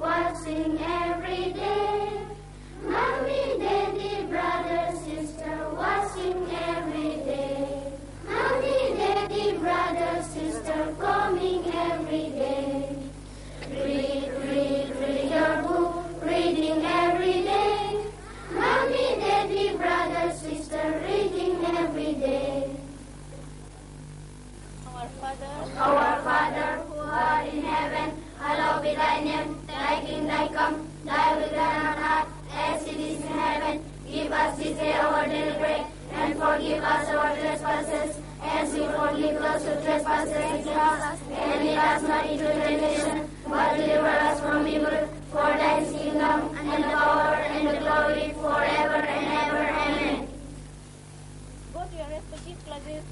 washing every day. Mommy, daddy, brother, sister, washing every day. Mommy, daddy, brother, sister, coming every day. Read your book, reading every day. Mommy, daddy, brother, sister, reading every day. Our Father, who art in heaven, hallowed be thy name. Thy kingdom come, thy will be done on earth as it is in heaven. Give us this day our daily bread, and forgive us our trespasses, as we forgive those who trespass against us. And lead us not into temptation, but deliver us from evil. For thine is the kingdom, and the power, and the glory, forever and ever. Amen. Go to your respective classes.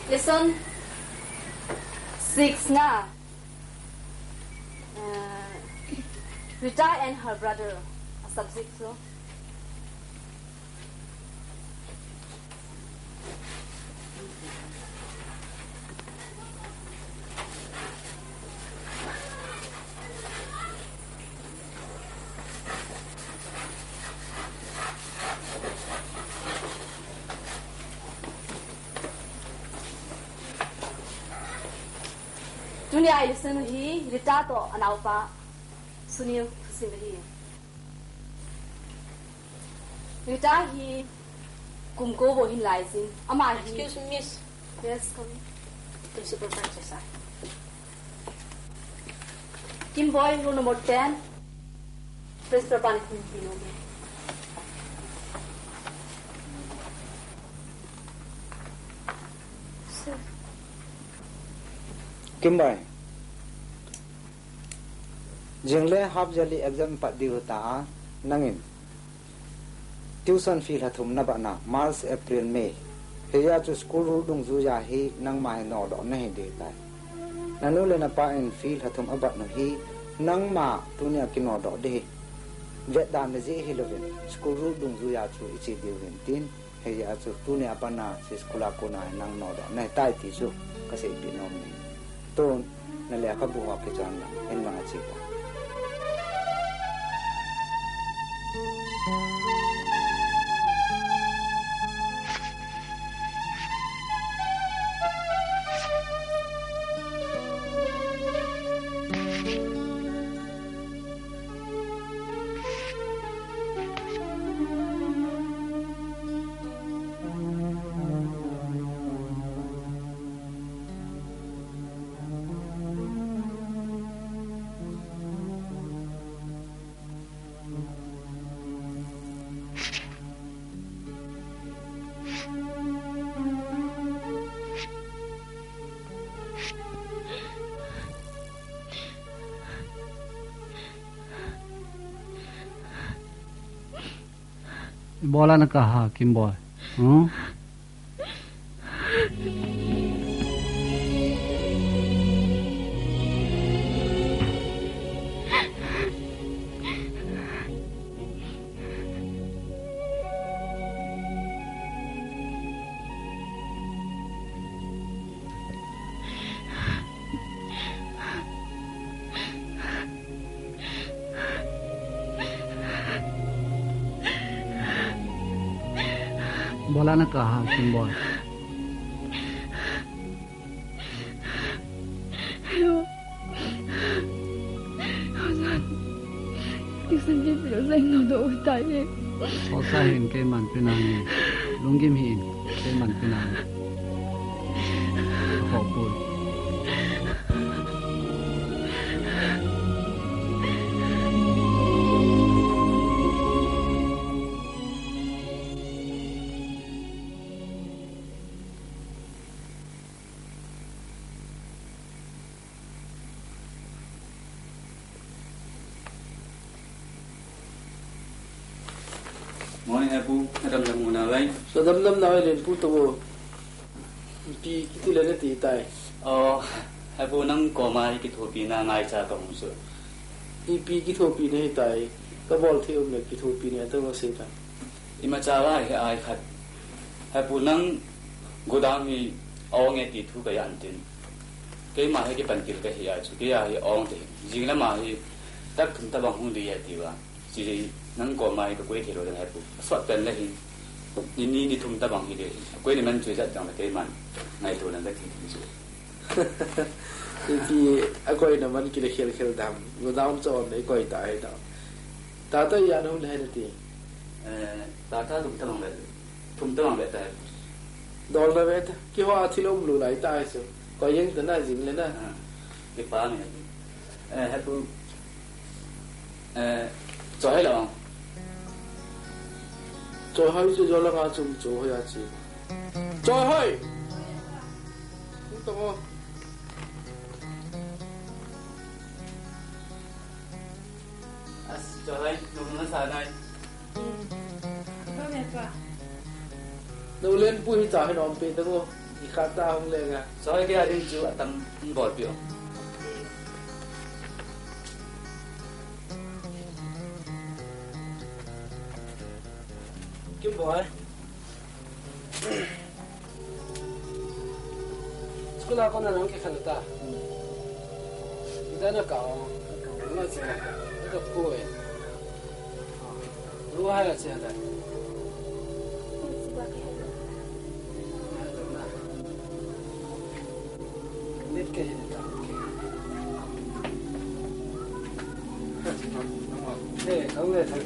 Lesson 6 now. Rita and her brother, a subject so. Dunia I listen he Rita to anaupa Sunil Simhi. Rita he kumko bohin laising. Ama he. Excuse me, miss. Yes, come. Principal Francis. Kim boy room number 10. Press for punishment. Kimbai Jingle half jali exam pat diuta nangin tuition fee hathum na bana March April May heya chu school ru dung zu ya hi nang mai no do na hi de tai nanu le na pa in fee hathum abat no hi nang ma tunia kino do de vet dan ne ji hi lovin school ru dung zu ya chu ichi diu tin heya chu tunia pana se skula ko na nang no do na tai ti chu ka se pi no ni ton na le ka buha ke chan na en ma chi ta बोला न कहा किम बॉय बोला न कहा किम boy Osa hin ke man pinang lungim hin ke man pinang khopul morning hapu adam lamuna lai so dam na len pu to pi ki le ti tai hapu nang ko mai ki thopi na ngai cha ka mu so pi ki tho pi ne tai ka bol the le ki tho pi ne to se ta ima cha lai ai khat hapu nang godam hi ong e ti thu ka yan tin ke ma he ki pan kil ka hi a chu ke ya hi ong te jing la ma hi tak thum ta bang hu li ya ti wa ji nang ko mai ka kwe thero den hapu swat pen le hi ni thum ta bang hi de kwe ni man chui ja jang ke man ngai to nan da ki chu thì akoi na man ki le khel dam go down cho ne koi ta ai da ta ta ya no le ne ti ta thum ta bang le ta dol la vet ki ho athilom lu lai ta ai so ko yeng ta na jing le na ke pa ni hapu cho hai lo cho hai so jo la nga chum cho ya chi cho hai to cho hai nó sa này đâu lên pui trả hay nóm pe đâu không thì khát ta không lên à cho hai cái anh chú tâm bọt biểu kim boy school ako na lang kaya ta ida na kao ano siya ito po eh luha ya siya ta net ke hinta kamu le ta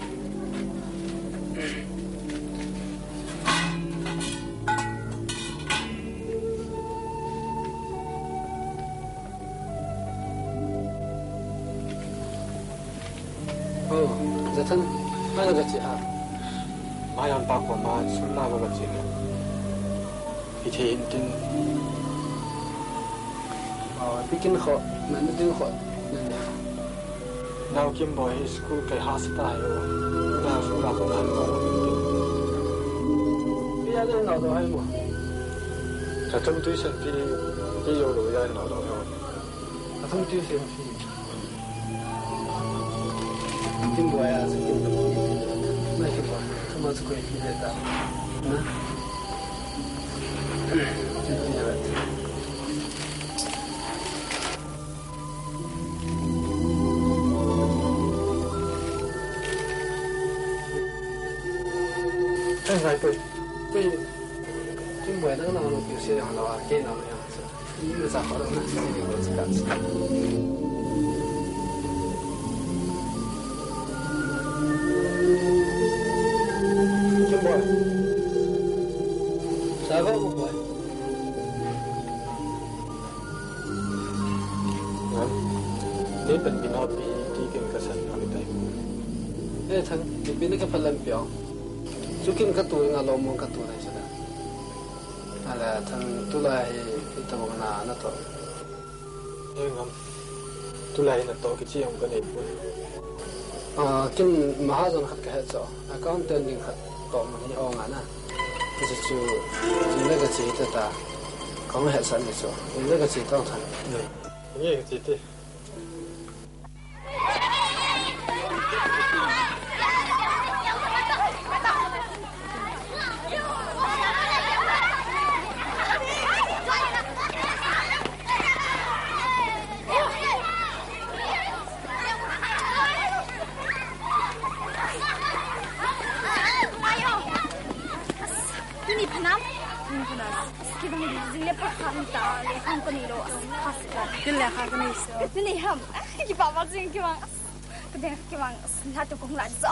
Zatan mana gaci mayan pakwa ma sunna ba gaci ne ite intin bikin kho mana din kho nanda now kim boy school kai hasta yo na sunna ko nan mo biya de no do hai mo ta tum tuition fee ye yo lo ya no do yo atum tuition fee kim boy as kim do na kim boy kuma su ko yi da na sai tôi kim boy na na no biểu hiện là cái nào ya như là sao đó na cái điều đó cả kim boy sao vậy boy thế bên bên họ bị đi cái cái sản phẩm này ê thằng bên cái phần làm biểu Sukin ka tu nga lomong ka tu na sada. Ala thang tulay ito na to. nhưng ngam tulay na to kichi ang ganit po Kin mahajan khat ka hetso. Accountant ding khat to man hi ong ana. Kasi chu le ka chi ta kong het san ni so. Le ka chi tong than. như thế thì Ini ham, kita bawa sini kita mang, satu kong lagi so.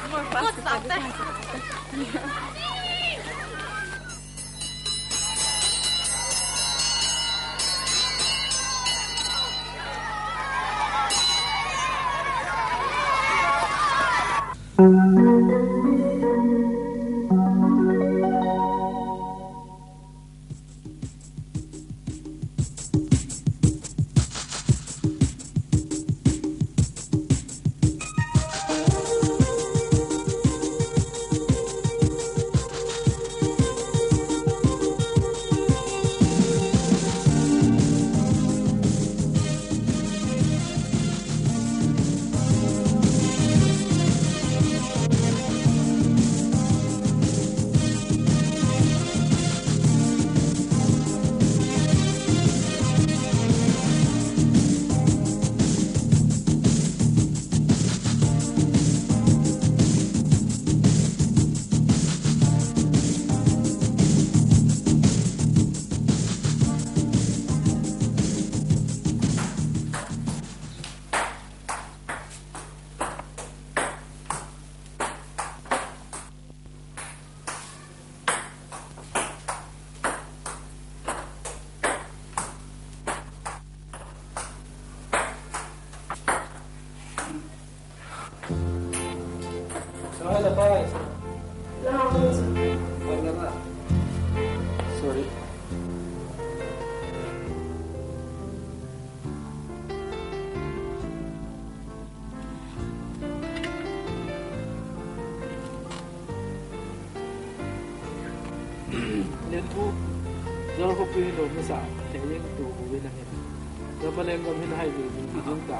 Mau tak deh. 年初，然后不运动没啥，天天都为那些，然后连个民还是已经打。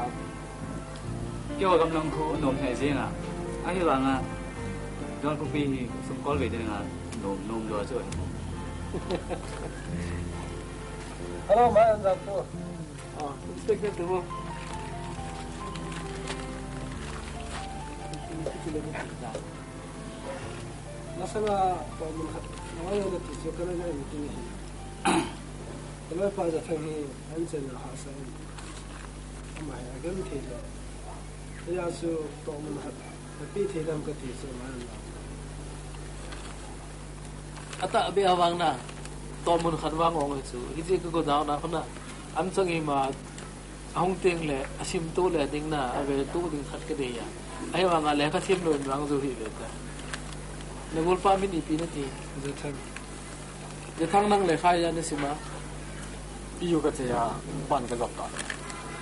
叫我咁兩คู่นม係先啊！阿希望啊，嗰個邊送過嚟定啊，นม咗出嚟。Hello， 马院长夫。啊，这个怎么？Nasana namanya udah tisu karena saya mungkin ini. Kalau pada fahmi anjing hasan, ama ya kan tidak. Dia su tomun hat, tapi tidak mungkin tisu mana. Ata abi awang na, tomun khanwang ong itu. Ini aku dah nak na. Anjing ini mah, ahong ting le, asim tu le ting na, abe tu ting khat ke dia. Ayo ang ale ka sim lo wang zo hi beta. Nagul pa min ipi na ti Jethang nang le khai ya na sima. Piyu ka ya ban ka job ta.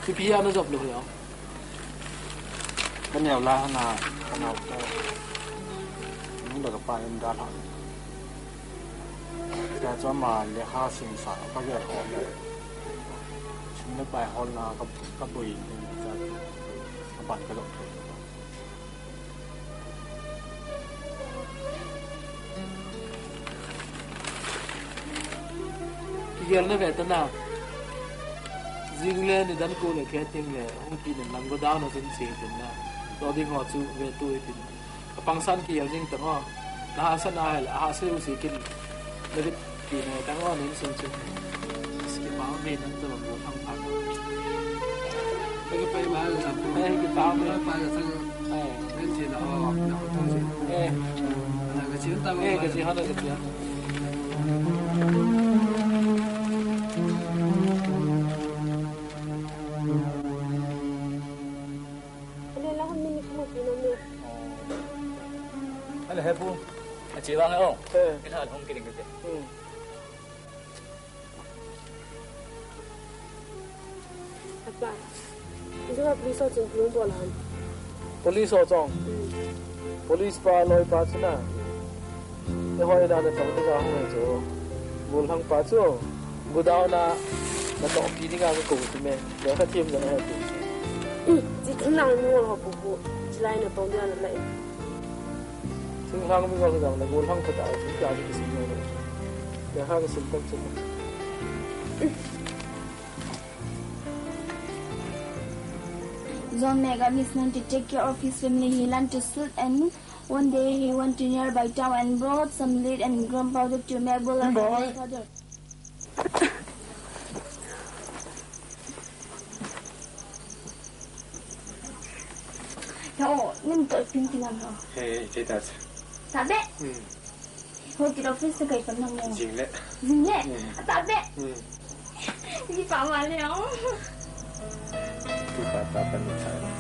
Ti pi ya na job lo ya. Kan ya la na ka nung da ka pa in da la. Ya cho ma le ha sin sa pa ya ho le. Chin na pa ho na ka bui ni ja ka ban ka job. Gel na beta na zingle ni dan ko le kheting le hong pi ne lang go down na sin se tin na lo ding ho chu ve tu tin apang san ki yel jing tang ho la san a la ha se u si kin le bit ki ne tang ho nin sin chu ski pa me nan to mo thang pa cái phải mà là cái tao mới phải là thằng bên trên nó thông gì là cái chuyện tao cái gì hết rồi cái chuyện Ano hebu? Chị vang không? Cái thằng không kia đừng cái gì. Apa? Itu kan polis orang belum bolan. Polis orang. Polis pa loi pa chuna. Ni hoi da na tong ka hoi cho. Bul hang pa cho. Budao na to pi ni ga ko tu me. Ya ka tim da na tu. Ji kan lang mo ho bu bu. Ji lai na tong dia na lai. Sing hang mi ga ga na bul hang ka ta ji ja ji si no. Ya hang sim tam chu. John Megami went to take care of his family. He learned to suit, and one day he went to nearby town and brought some lead and gunpowder to Mabel and his father. Yo, nem to pinky lang ho. Hey, kita. Sabi? Ho kira office kay pa nang mo. Jingle. Jingle? Sabi? Hindi pa mali ho. Tatapan mo tayo.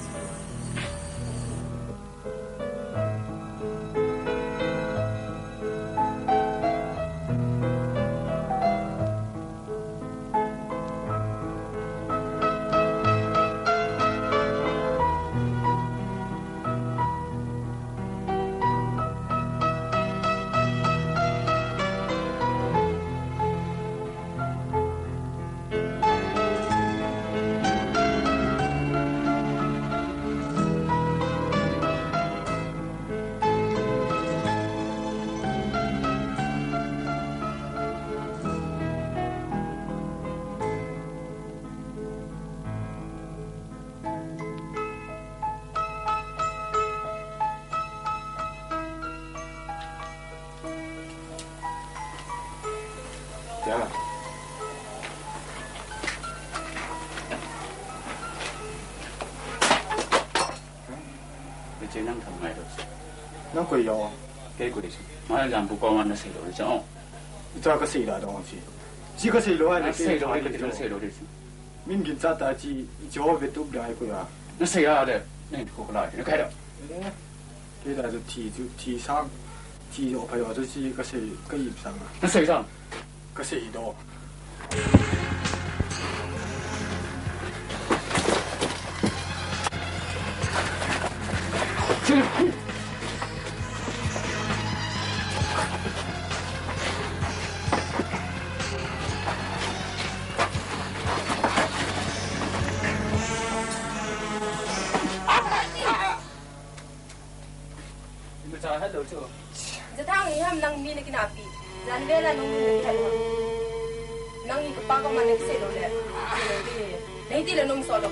Yeah. Cái chuyện năng thầm này rồi. Nó quỳ rồi. Cái quỳ chứ. Mà làm bố con ăn nó xì rồi chứ không? Cho cái xì là đâu chứ? Chỉ có xì rồi nó xì rồi cái xì rồi chứ. Mình kiến ra ta chỉ cho về tụt lại quỳ à? Nó xì ra đấy. Này khổ lại nó cái đó. Cái là thị sang thị ở phải ở đó chỉ cái nhịp sang à? Nó xì sang. Cái xì đó. จะทางนี้ห้ามนั่งมีในกินอาปีจันเวลาน้องมีในกินอะไรนั่งมีกับป้าก็มาในเซโลเลยในที่เราน้องสอนเรา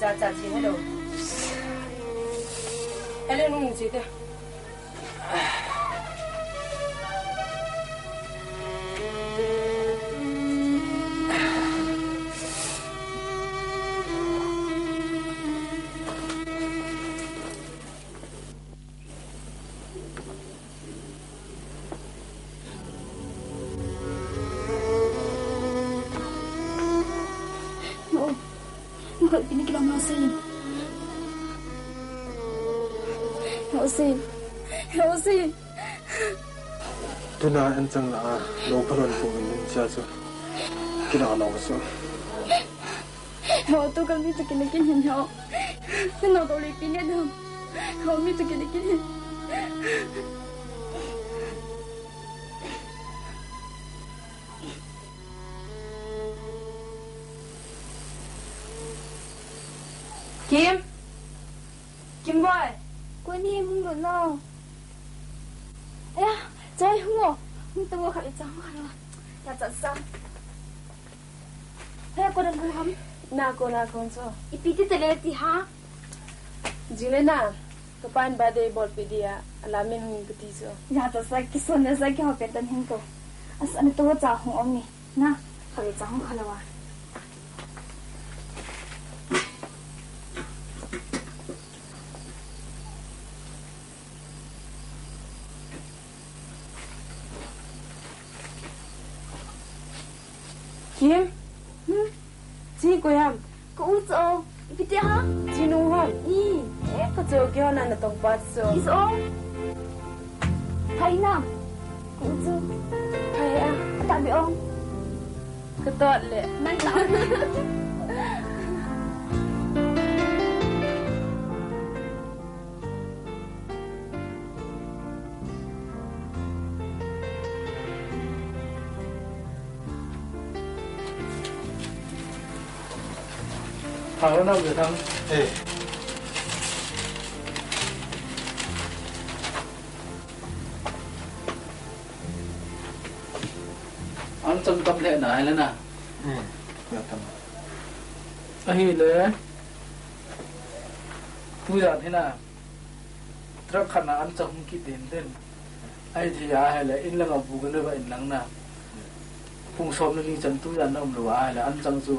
จ้าจ้าจีฮัลโหลเอเลน้องจีเต้Hussein. Tuna an chang la lo pharon pu min cha chu kina lo so Ho tu kan mi tu kin kin hin ho. Sin no to li pin ne dum. Ho mi tu kin kin. Kim boy. Cô đi mung được đâu? Ê, chơi không ngủ, không tôi mua khẩu trắng rồi. Nhà chặt xong. Thế cô đang vui không? Na cô cho. Ipiti tele ti ha? Jile na. Kapan bade bol pedia alamin hung kuti so. Nhà chặt xong cái xuân này cái học cái tân hình cô. Asa tôi trả hung ông nè. Na, khẩu trắng không khẩu Kim? Chị cô em? Cô út ô, ipiti ha? Chị nung hả? Ý. Cô chỗ kia nè tông bát so. Ý ô. Thấy nào? Cô út ô. Thấy à? Tạm biệt ông. Cứ tốt lệ. May lắm. Thằng nó được thằng Anh trong tâm lệ nãy lên à? Dạ tâm Ahi lệ Tôi dặn thế nào Trắc khả năng anh trong kỹ tiền tên Ai thì ai là in là ngọc bù cái nơi vậy nắng nào Phùng xóm nó đi chân tôi dặn ông lùa ai là anh trong dù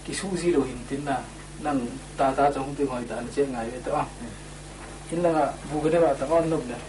cái số gì đồ hình tin là năng ta trong tiếng hỏi ta nó chết ngày vậy đó in là bù cái này ta con nộp này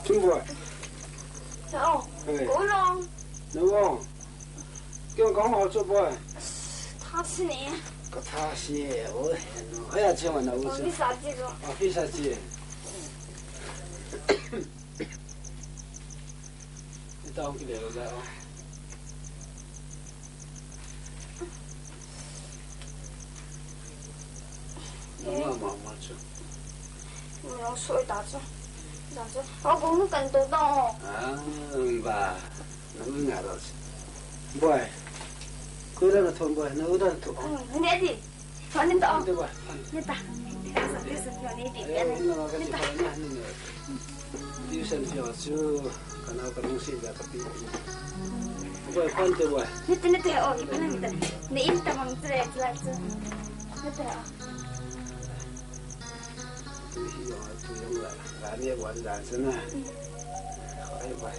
Chúng vội Sao? Cố lòng Đúng không? Kêu con họ cho bồi Tha xí nè Có tha xí ôi Hãy à chứ mà nấu chứ Phi xa chị rồi Phi xa chị Tao không cái đều ra Nó mà chứ Nó sôi đá chứ Nó cũng cần tôi đâu À, bà Nó mới ngả rồi Bồi Kuda na thon boy na udan to. Ini adi. Soalnya tak. Ito boy. Nita. Bisa ni di. Na ka si boy na ni. Tuition fee chu kana ka nung si da tapi. Boy pan te boy. Nita oh gimana nita. Ni inta mang tre jelas. Nita. Hiyo tu yung la. Rani ya buat dan sana. Ay boy.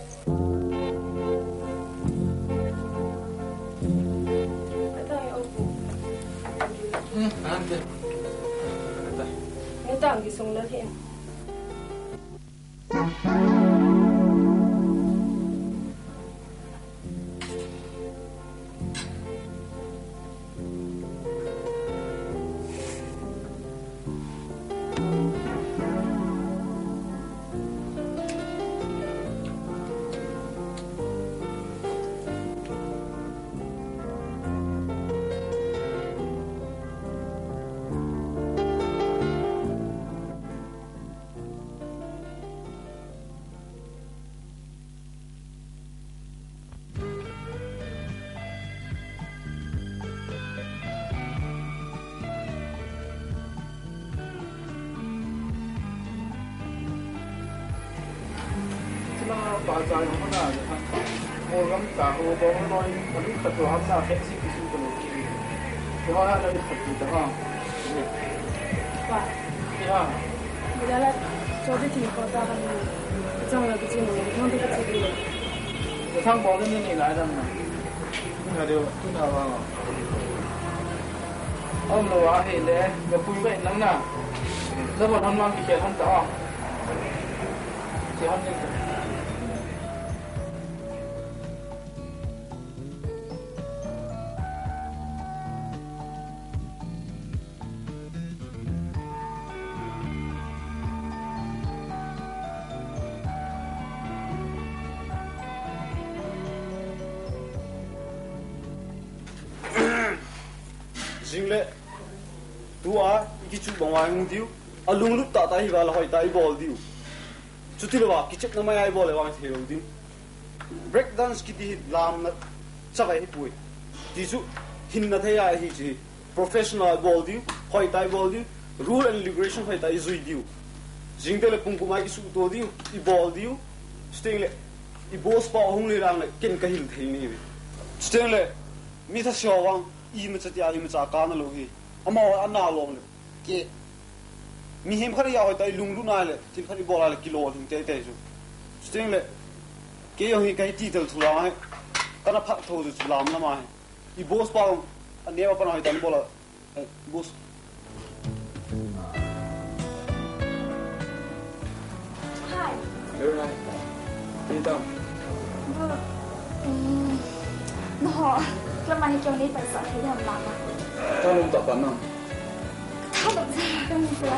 Ante. Ito ang gisong natin. Bà trời không có nào ngồi lắm cả hồ bóng nói vẫn thật đồ hấp ra sẽ xích cái xung của nó thì họ đã được thật gì đó không? Và thì à bây giờ là cho cái tiền có ra bằng trong là cái chuyện này không biết cái gì cái thằng bóng lên nhìn lại rằng là điều tôi nào vào ông nó à thì để cái vui vậy lắm nè rất là hoan mang cái chuyện không rõ chỉ hoan nghênh Jingle, tu a kichu bawang diu, alung lup ta hi wala hoi tai ball diu. Chuti lo ba kichek na mai ai ball wang thelo diu. Break dance ki di lam na chawai hi pui. Ti chu hin na thaya hi chi professional ball diu, hoi tai ball diu, rule and liberation hoi tai zui diu. Jingle le pung kumai ki su to diu, I ball diu, stingle I boss pa hung le rang le ken ka hil thei ni. Stingle mi tha shawang I me chatia I me cha ka na lo hi ama ana lo ne ke mi hem khari ya hoi tai lung lu na le tin khari bola le kilo thing te te ju sting le ke yo hi kai ti tel thula hai kana phak tho ju lam na ma I boss pa an ne pa na hoi tai bola boss Hi. Very nice. Đi đâu? Nó Lâm Anh trong đi phải sợ thấy làm à? Tao không tập bắn không? Tao tập ra không được.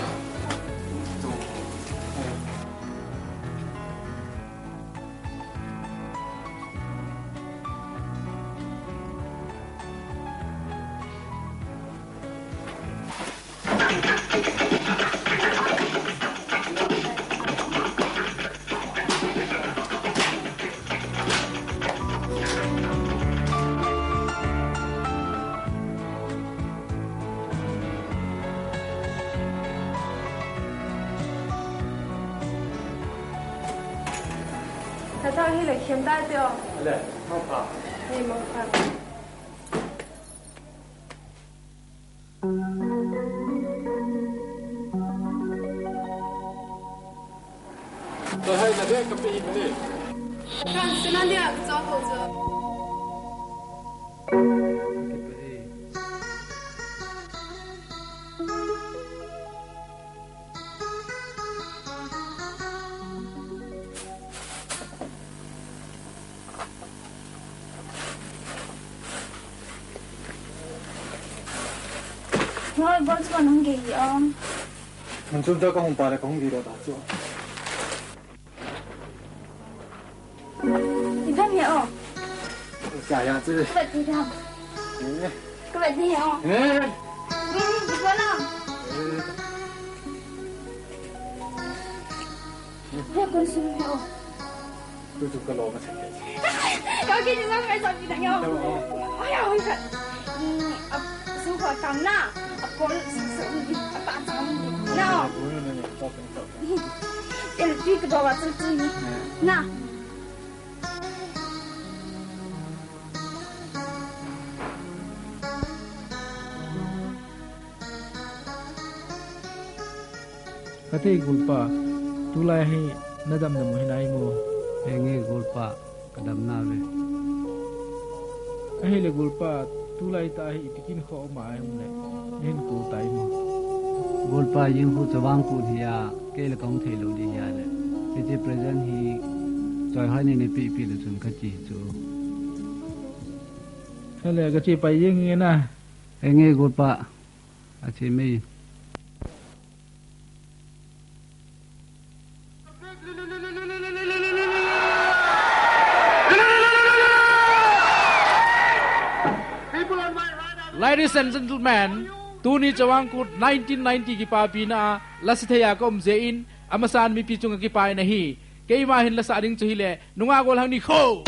Thật ra khi là khiếm tai tiêu. Lệ, không phải. Thì mà phải. Tôi hay là thế cà phê đi. Kan sinan dia cho hồ sơ. Nói bớt cho nó gì không? Mình chúng ta có không phải là có không gì đâu đã chưa? Thì phát hiện không? Chả ya chứ. Các bạn gì không? Các bạn gì không? Nè. Đi con không? Thế con xin hiểu. Tôi chụp cái lỗ mà sẽ kể. Có cái gì mà mày sợ gì thằng nhau? Ôi ôi thật. cam na apol apa cam no el pi ke bawa tu ni na kati gulpa tulai hi nadam na mo hinai mo enge gulpa kadam na le ahi le gulpa tulai ta hi tikin kho ma ai ne nen ko tai mo gulpa yin hu chawang ku hiya ke le kong thei lo li ya le ke je present hi choi hai ne pi pi le chun ka chi chu hele ga chi pai yin nge na enge gulpa a chi me Ladies and gentlemen, tuni Jawangkut 1990 ki papi na lasithaya kom zein amasan mi pichung ki pai na hi keima hin la sa ding chile nunga gol hang ni kho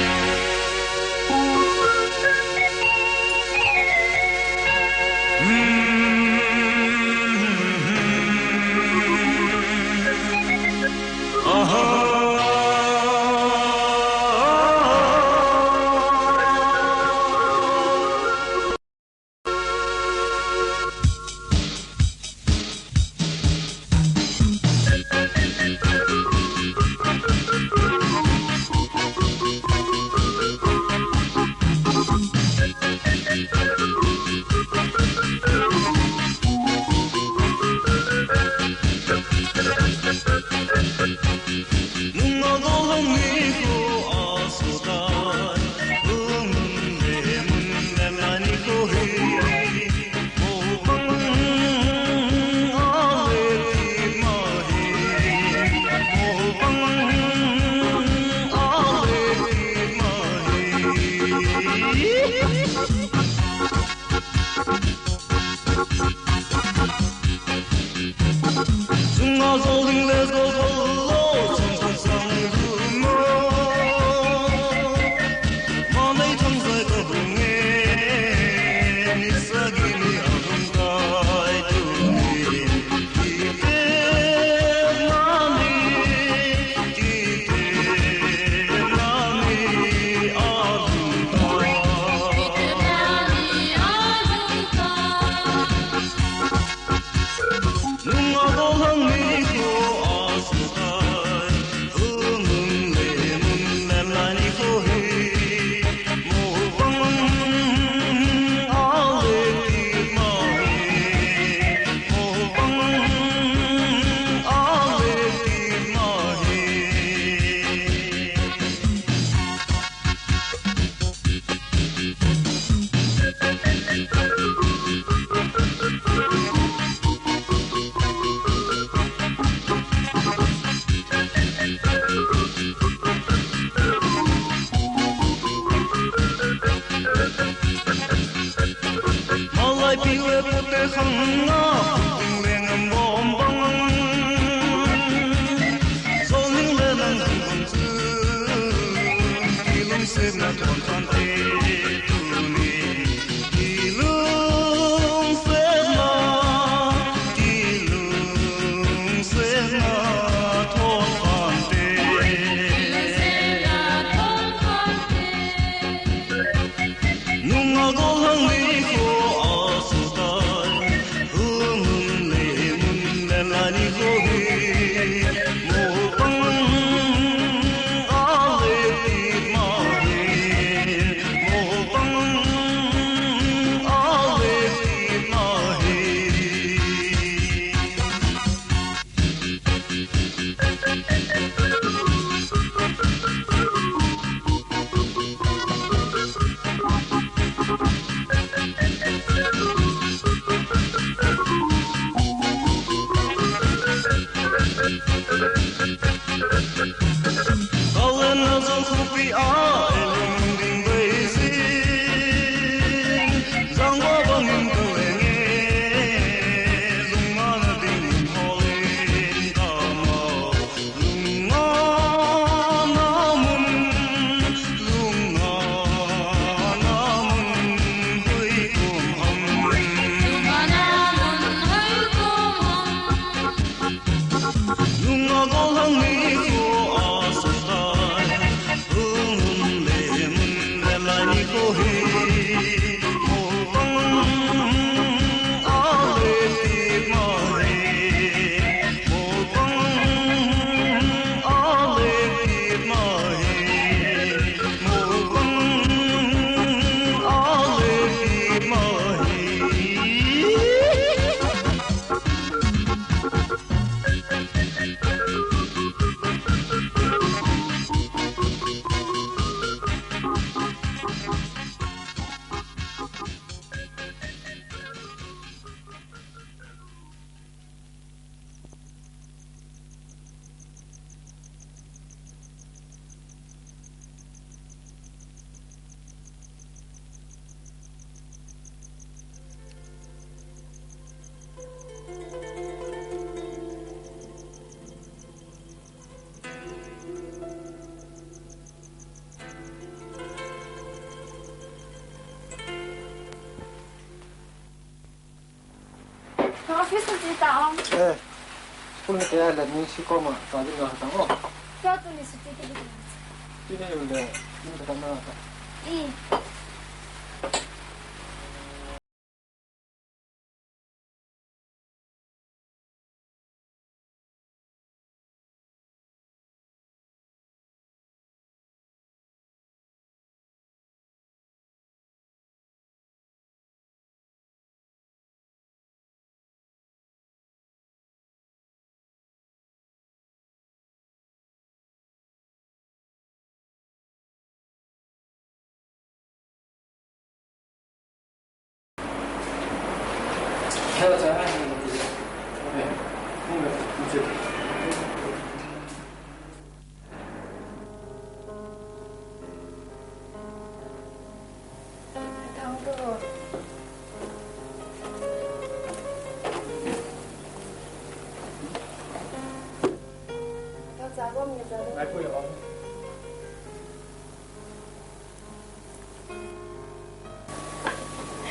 Nunga go hang ni ko asutai, office ni taong. Pun kaya lah ni si kau mah tadi nggak tahu. Kau tu ni suci tu. Ini udah ini kata mana? Hello, sir. Tahu tu. Kau jago ni jago. Aku ya om.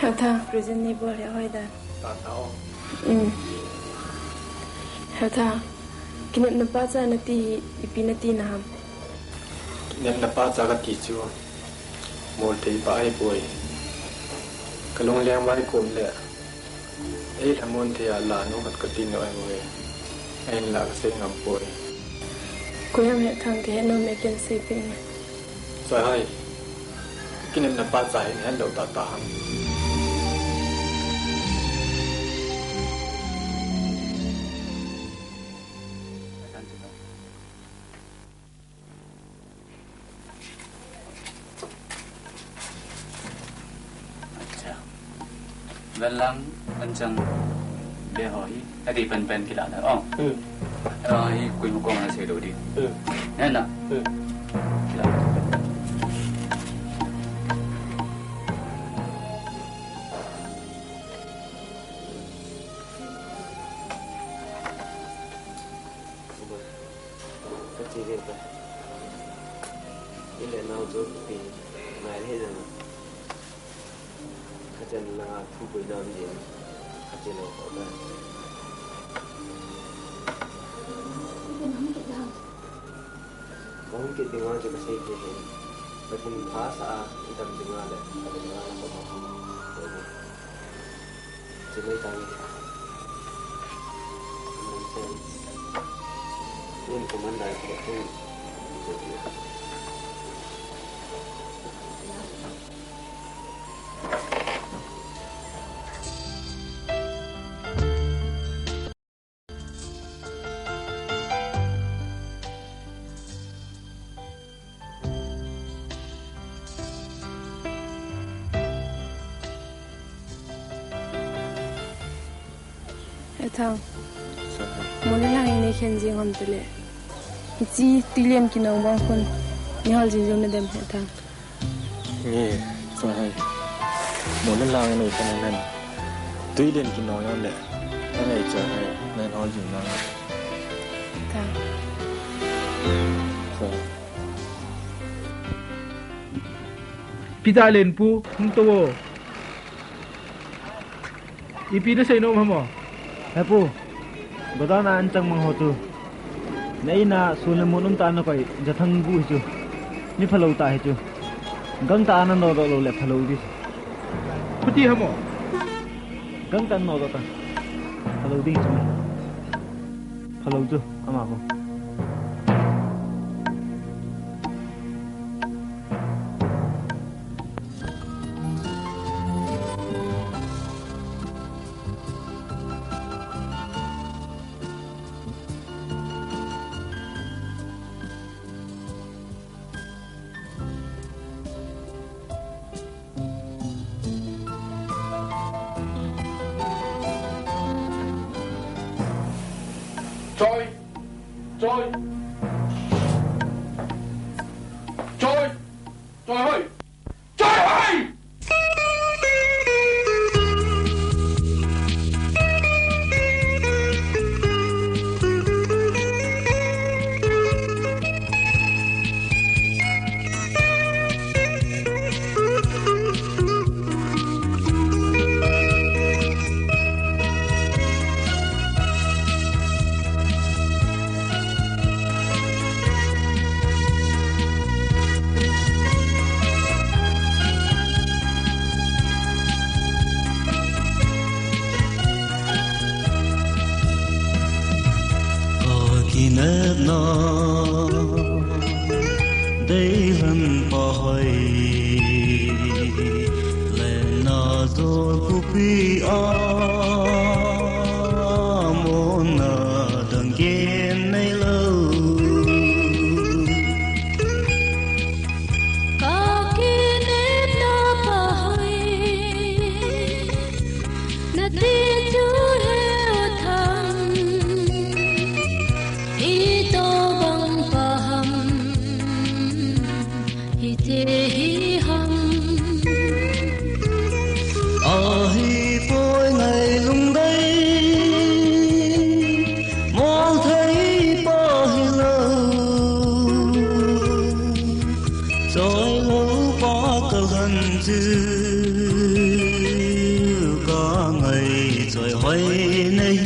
Hata present ni boleh awak dah. Tak tahu. Hata kini nampak saya nanti ipi nanti nam. Nem dapat jaga tisu. Mul tei pai boy. Kalong liang bai kum le. Amun tei Allah no kat katin no ai boy. Ai la se ngam boy. Kau yang hata ke no making saving. Sai hai. Kini dapat saya ni hendak tak tahan. Velang ancang behoi tadi pen kita ada oh ai kui mu kong na se do di na kita kecil apa ini nak tu pi mai hết rồi chân là thu bồi đơm gì trên này có đây có cái tiếng nói cho cái gì thì phải cùng phá xa cái tầm tiếng nói này cái tiếng nói là có một chỉ mấy tăng mình xem luôn của mình này có cái Thang, mula lang ini kenzi ngam tele. Isi tiliam kinang bang kon, ni hal jinjung na dem thang. Nghe, sao hay? Mula lang ini kan tiliam kinang yang le, ini cah hay, ni hal jinjung na. Thang. Pita len pu, hungtowo. Ipi na say no mamo. Hepu, goda na ancang manghotu. Nei na sulemunum ta na koi jathang bu chu. Ni phalau ta he chu. Gang ta na no lo le phalau di. Phuti hamo. Gang ta no ta. Phalau di chu. Phalau chu ama ko. Joy, nếp nó đây lần bồi lên nó rồi cũng bị muốn nợ đừng kiên này lâu có kia nếp nó bồi nè tin chú heo thầm hi tô băng paham hi te hi ham hi phôi ngày lung đây mong thấy bao hi lâu rồi lâu bao cơ hận dư có ngày rồi hỏi này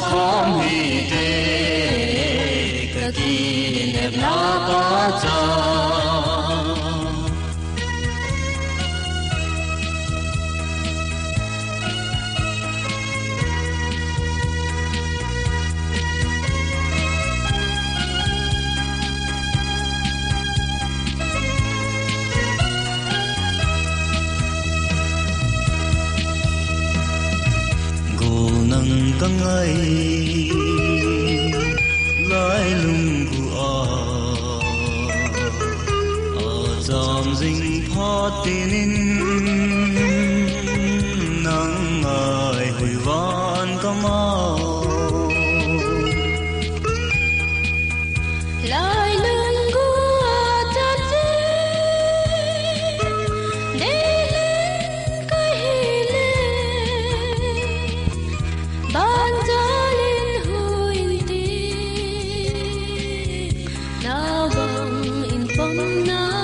không hề thế cái kỷ niệm nó có cho căng ấy lái lưng của ở dòng dinh thoát tin nắng ngời hồi vòn có màu lái lưng của cha để lên cái hi ban cho linh hồn ti na vang in phong na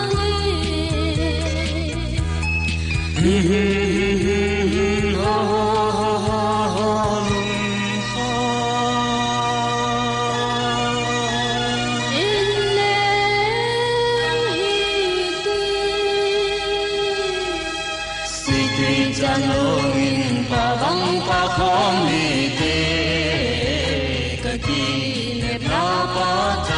không hề thế cái kỷ niệm nó có cho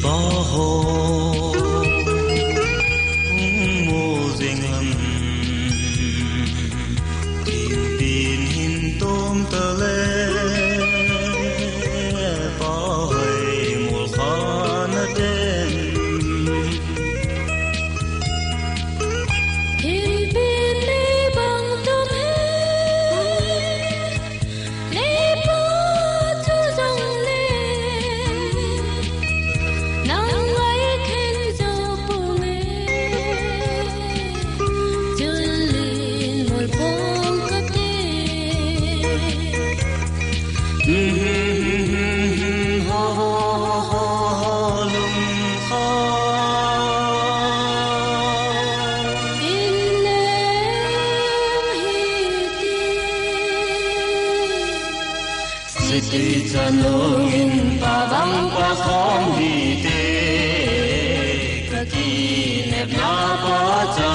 bỏ hồ cũng mô dinh hầm tìm tin hình tôm tơ lê bỏ hơi một khó nó tên hình pin đi bằng tôm hết lấy bó chú dòng lên nắng ấy khen dâu bù mê chân lên một phong cất City Jalongin Pavang Pahom Hite Kaki Nebna Pacha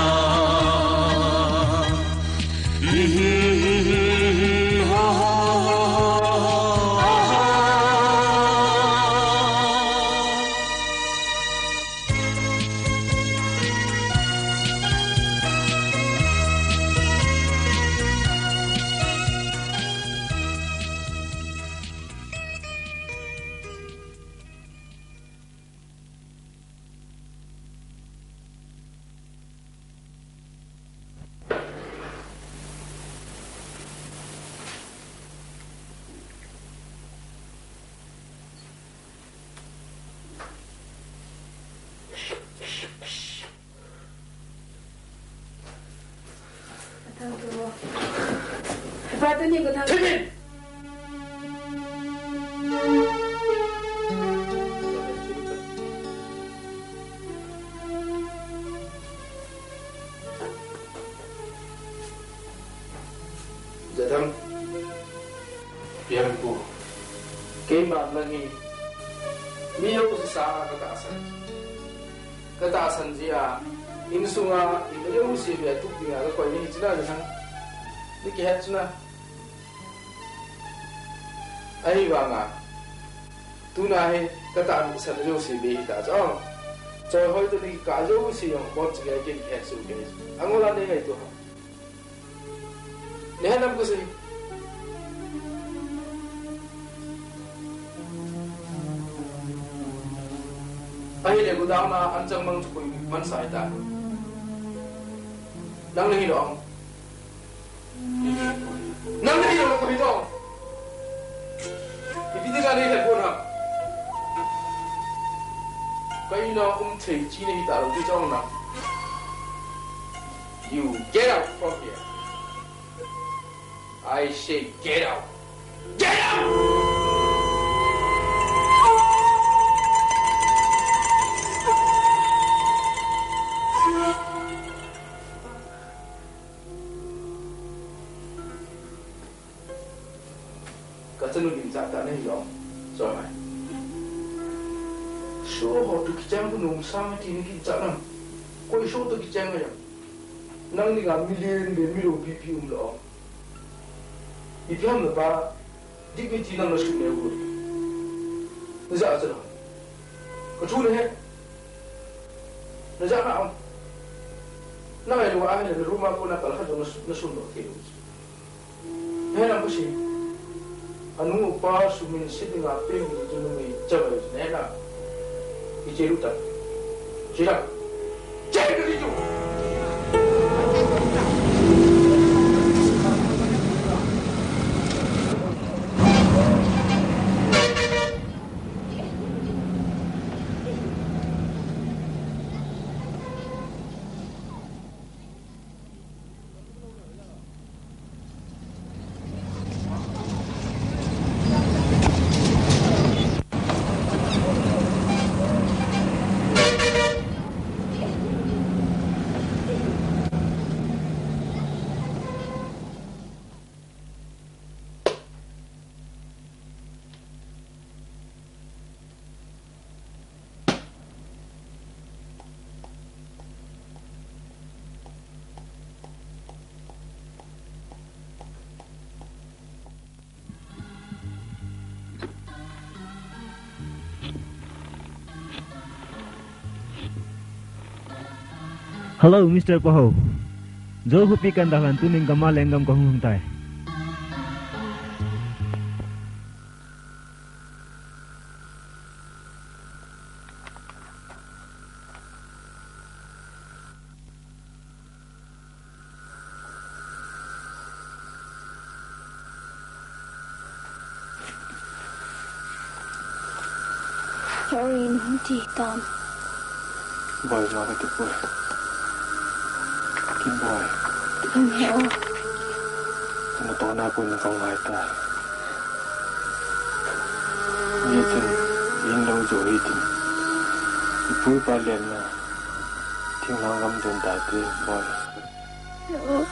Father ni ko thang. Timin! Jadam biar po. Kay ma'am lagi miyo sa kataasan siya insunga imiyo si biya tupinga ko ni hitsina sang diki hetsuna ai wanga tuna he kataan sa jo si bi ta jong so hoi to ni ka jo si yong bot ge ke hetsu ge angola ne ngai to ha ne hanam ko si ai le gudang na anjang mang chu koi man sai ta nang le hi dong nang le hi dong ko hi dong ibidi ga le he ko na kai na chei chi ne hi ta ro ti chong na you get out from here I say get out get out Katanu lim cha ta nei yong so mai so ho tu ki chang bu nung sang ti ni ki cha nam koi so tu ki chang ya nang ni ga million be mi ro pi lo i pyam na ba dik bi ti nang lo su ne bu na za za ko chu ne he na za na am na mai lo a ne ru ma ko na kal ha do na su no ke he na ko si anu pa sumin sitting up in the numi chabas nena icheruta chira chekri ju Hello, Mr. Paho. Jo hupi kan dahan tu ning gamal engam ko hum tai. Sorry, nanti tam. Boy, mana tu boy? Kim boy. Không hiểu. Ano to na po na kong mai ta. Ye chen yin lo jo yi tin. Ipui pa len na. Ting lang gam den ta ti boy. Hiểu.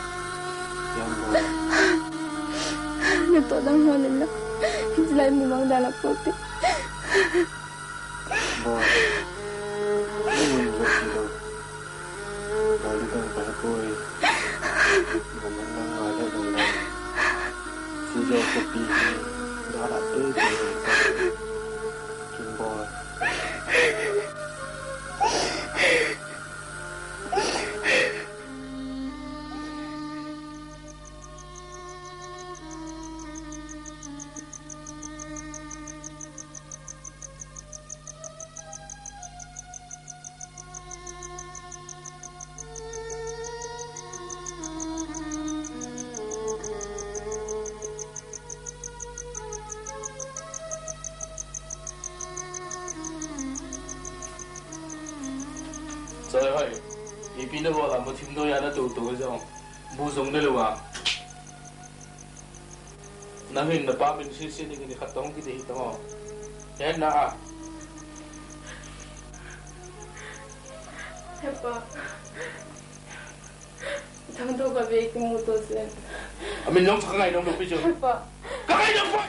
Yan boy. Nếu tôi đang hoa lên đó, lại mình mang ra là cô tí. Boy. Ini buat kita. Kalau kan pada boy. Pemenang ada dalam sejauh kopi dah ada di Kim boy. Rồi hỏi, ý pin nó bảo là một thím đôi ăn nó tủ tủ cái gì không? Bù giống đây là nahin na pamin sisinig ni katong kita hitamo. Yan na Hepa. Tanto ka be kimutosin. Amin nung kakangay nung lupiso. Hepa. Kakangay nung po!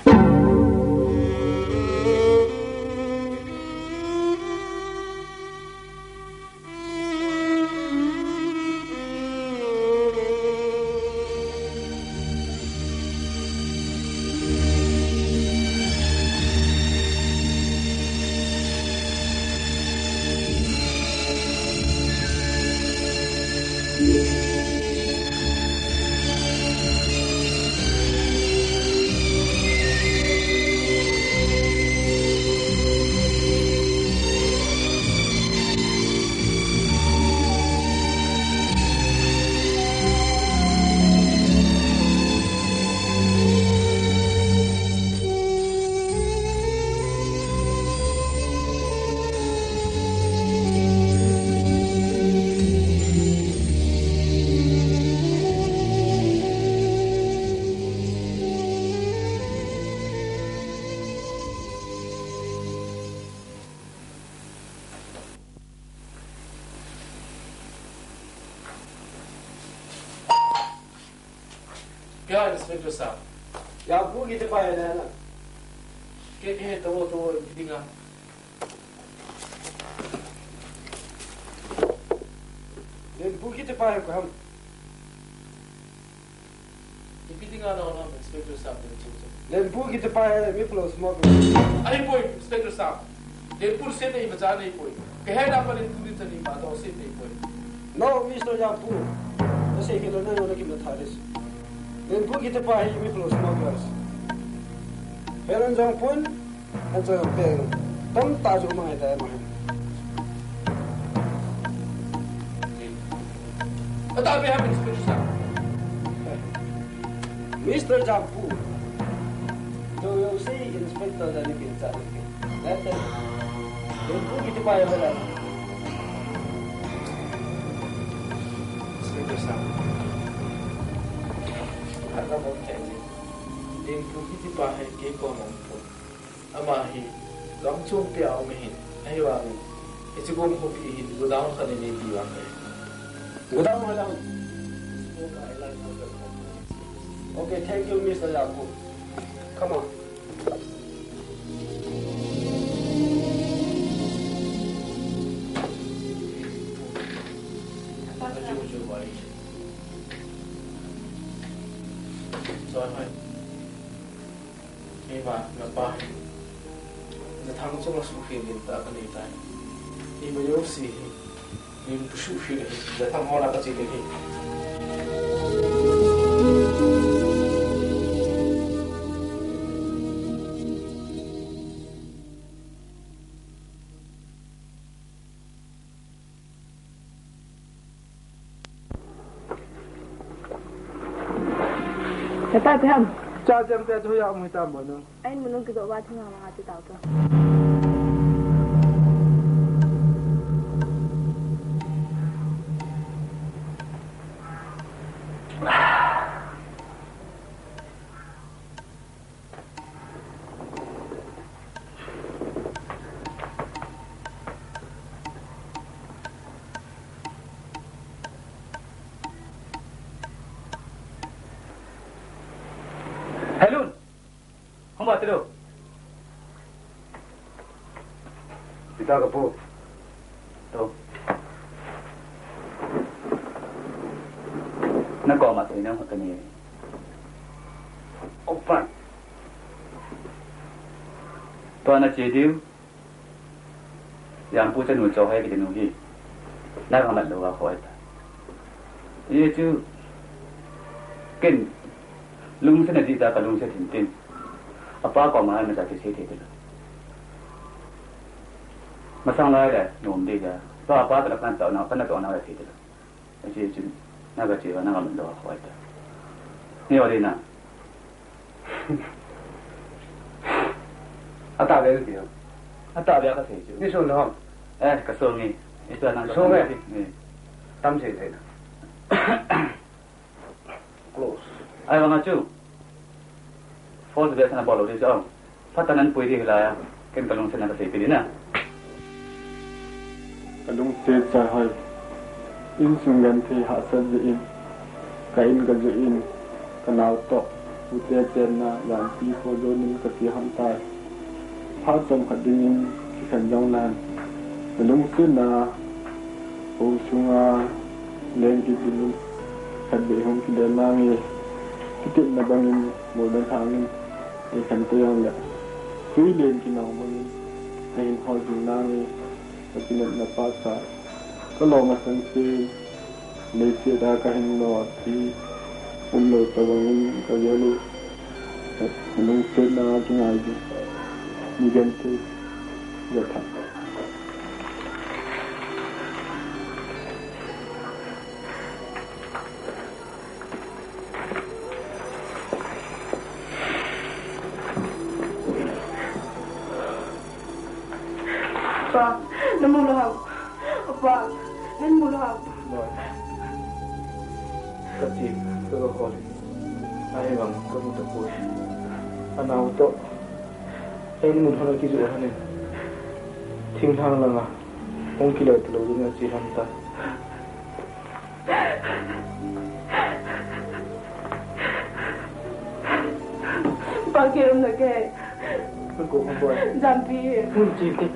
Kaya Inspector Sam. Ya bu kita payah dah. Kaya tawo dinga. Dan bu kita payah ko ham. Dinga na Inspector Sam din chicho. Dan bu kita payah mi flow smoke. Ai boy Inspector Sam. Den pur se nei bacha nei boy. Kaya na pa rin tudin tani ba to se nei boy. No, Mr. Jampu. Kasi kita na lagi matalis. Dan bu kita payah mi flow smokers. Heran jang pun, anjang peng. Tam tajuk mai dah mai. Ata be have Inspector Sam. Mr. Jampu. Do you see Inspector dari kita? Nanti. Dan bu kita payah dah. Inspector Sam. Ada mau cakap. Din pu kiti pa hai ke ko mong pu ama hi lam chung pia o me hin ai wa ni ichi gom ho pi hi go down khane ni di wa kai go down ma lang okay, thank you Mr. Yaku. Come on. So hai Iba na pa na thang chung su fi din ta ka ni ta I ba yo si ni bu shu fi ni da thang ho la ka chi ni Kata Pam. Cha jam te thu ya mu ta mo no. Ai munung ke ba thang ma ti tao to. Hello. Không bao đâu. Kita ke po. Đâu. Nó còn mà thấy nó cái này. Open. Toàn là chế điêu. Yang punya nu jauh hai kita nu hi. Nak amat lu aku itu. Ia tu. Kan. Lung sana di tak lung sana tintin. Apa kau mahu nak cakap sih itu? Masang lagi dah, nom dia. Apa tak nak tahu, nak tahu nak sih itu. Jadi tu, nak cakap nak amat lu aku itu. Ni orang na. Ata dia tu. Ata dia kasih tu. Ni soal ham. Kasih ni. Itu anak soal ni. Tam sih tu. Close. Ai bang acu. phone về thằng bảo đi cho phát tan ăn bùi đi là cái kalung sen cái gì na kalung se cha hai in sungan thi ha sa ji in kain ga ji in kanau to ute chen na yan pi ko do nin ka ti han tai ha som khat ding in ki kan jong nan kalung se na o sunga len ki tin khat be hom ki den na ngi ki tin na bangin mo dan thang ni kan to yang la kui len ki naw bangin kain ho jing na ngi ka tin na pa sa ko lo ma san si le si da ka hin lo ti lo to bangin ka ye lu kalung se na jing ai ji ni gen te ya tha Apa? Nemu lah. Apa? Nemu lah. Rồi. Các chị, các cô hỏi. Ai bằng các một tập buổi. Anh nào tốt. Anh muốn hỏi cái gì đó này. Thinh thang là ngà. Ông kia lại từ lâu đến chị làm ta. Ba kia là cái. Anh cũng không phải. Jampi. Muốn chị thì.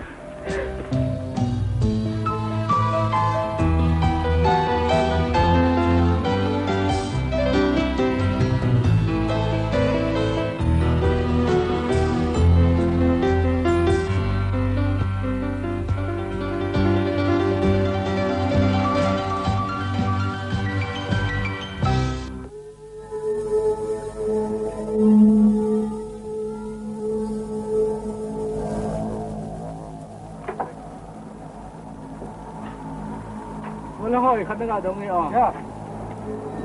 khát nước ngào đông nghe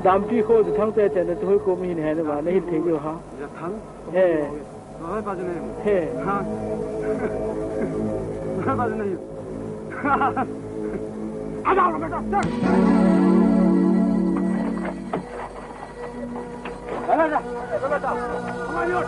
đam pi khô từ tháng tết đến tối cô mình hè nữa mà lấy thế nhiều hả? tháng. He. Nói bao nhiêu này? He. Ha. Nói bao nhiêu này? À đâu rồi đó. Đây đây. Đây đây. Không ai được.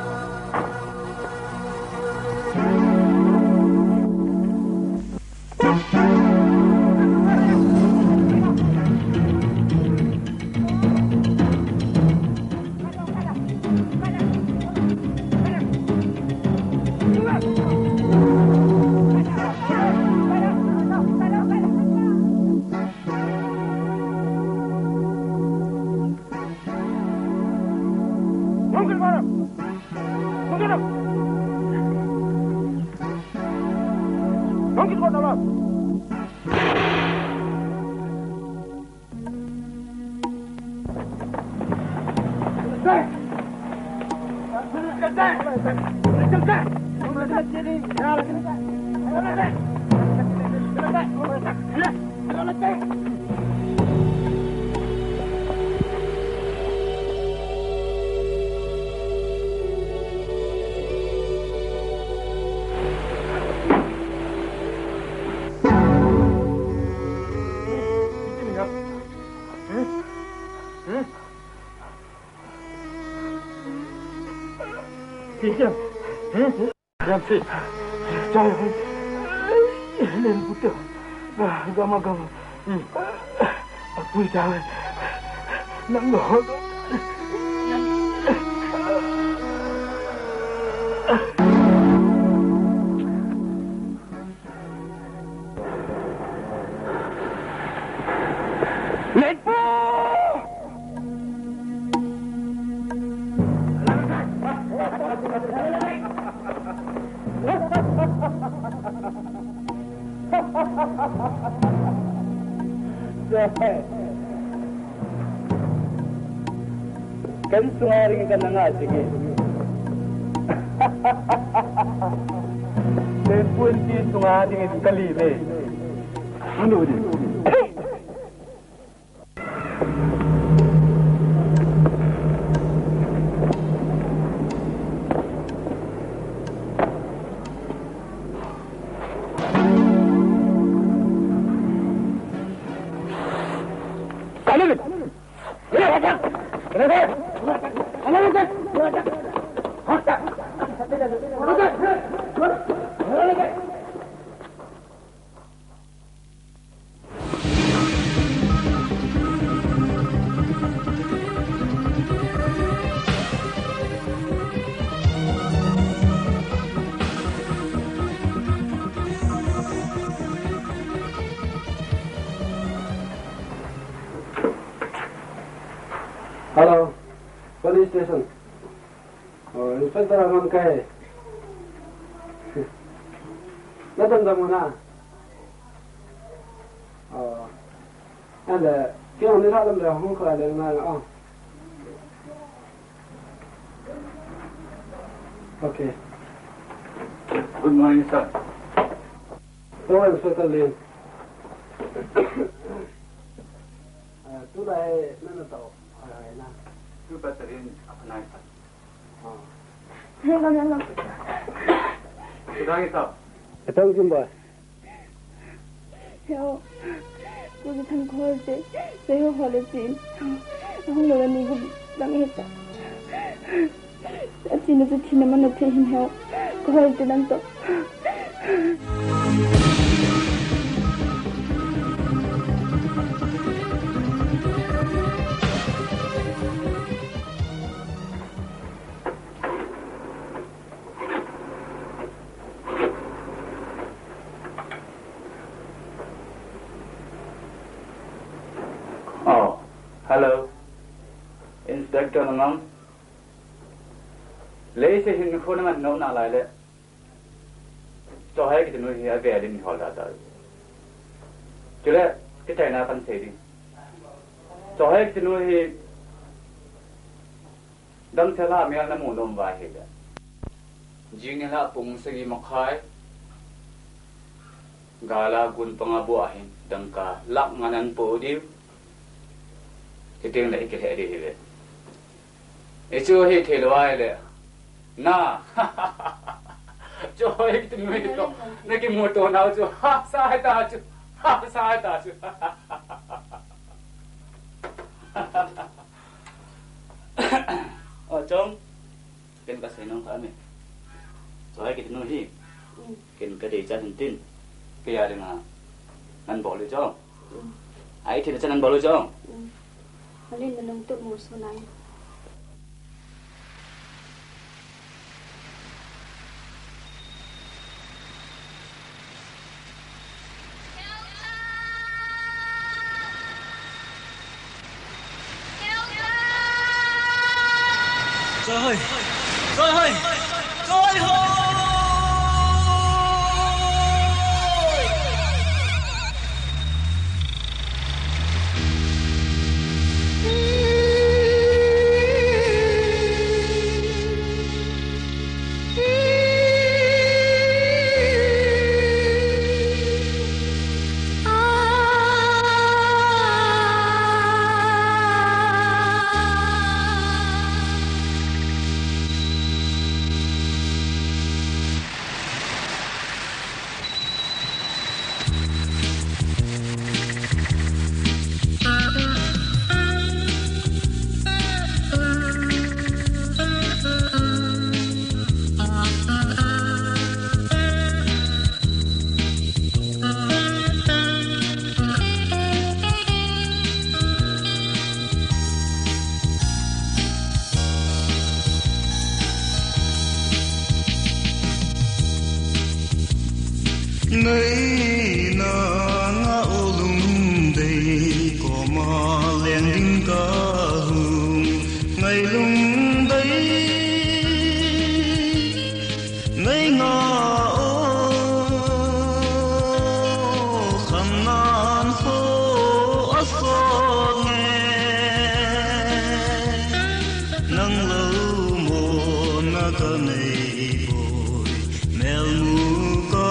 Ramsi, saya lên bút được và gama gama, tôi chào nắng đỏ đó. Lên bút. Kan sungaring ka na nga, sige. Lepun si sungaring ito kalile. Ano din? Hãy subscribe cho kênh Ghiền Mì Gõ để không bỏ lỡ những video hấp dẫn. Hello, police station. Oh, Inspector Aman Kai. Nathan Damuna. Oh, and kêu người ta làm không phải là nào. Okay. Good morning, sir. Hello, Inspector Lin. Tôi đây nên là tàu. Two better in Apanai. Hello. Good morning, sir. Thank you, boy. Hello. Cô đi thăm cô chứ. Sẽ không hỏi là gì. Không ngờ là mình cũng đang hết cả. Chị nó sẽ thì nó mà thấy hình heo. Cô hỏi chứ đang tốt. Oh, hello. Inspector Ngam. Lấy xe hình khô năng nấu nào lại lệ. Cho hay cái nuôi hi về đi hỏi đã tới. Chứ lẽ cái trái nào phân xe đi. Cho hay cái nuôi hi đâm theo là mình làm muốn làm vài hết. Jing là bung segi makai. Gala gun pengabuahin dangka lak nganan podium. Cái tiếng này cái hệ đi vậy, ấy chưa hết thì loại đấy, na, cho hết cái người đó, này cái mô tô nào chứ, sai ta chứ, ở trong, cái cái gì nó phải mày, cho hết cái người gì, cái để cho thằng tin, cái gì đó ăn bỏ được chưa, ấy thì nó ăn bỏ được chưa? Alin na nung tốt một số này. Trời ơi! Trời ơi! Trời ơi! Ngày na ngã lung đây có mà liền đinh ca hùng ngày lung đây ngày ngã khăn nan khô asot nghe nang lâu môn na ta này bồi mel mu ca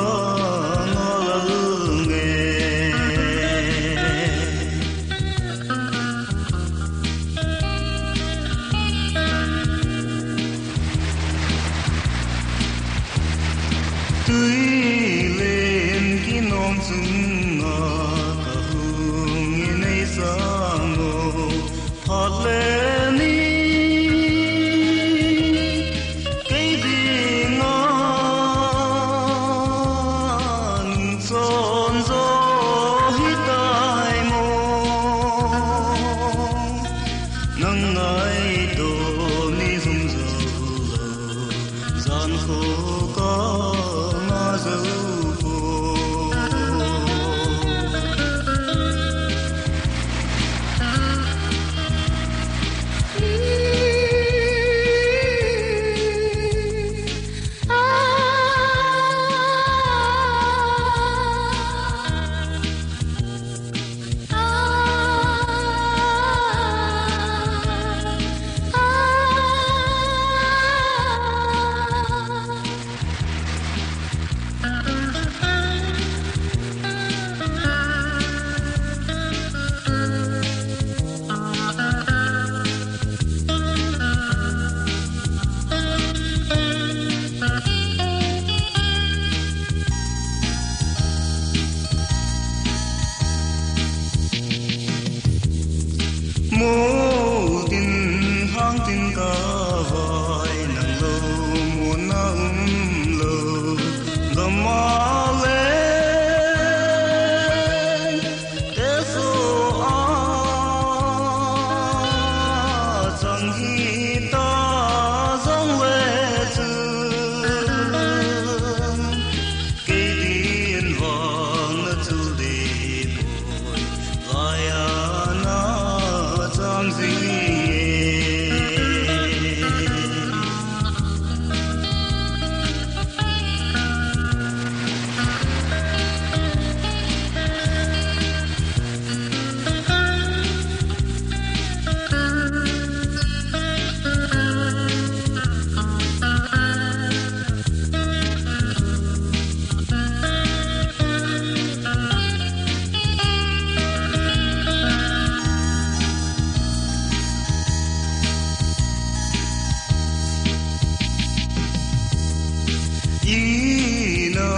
ina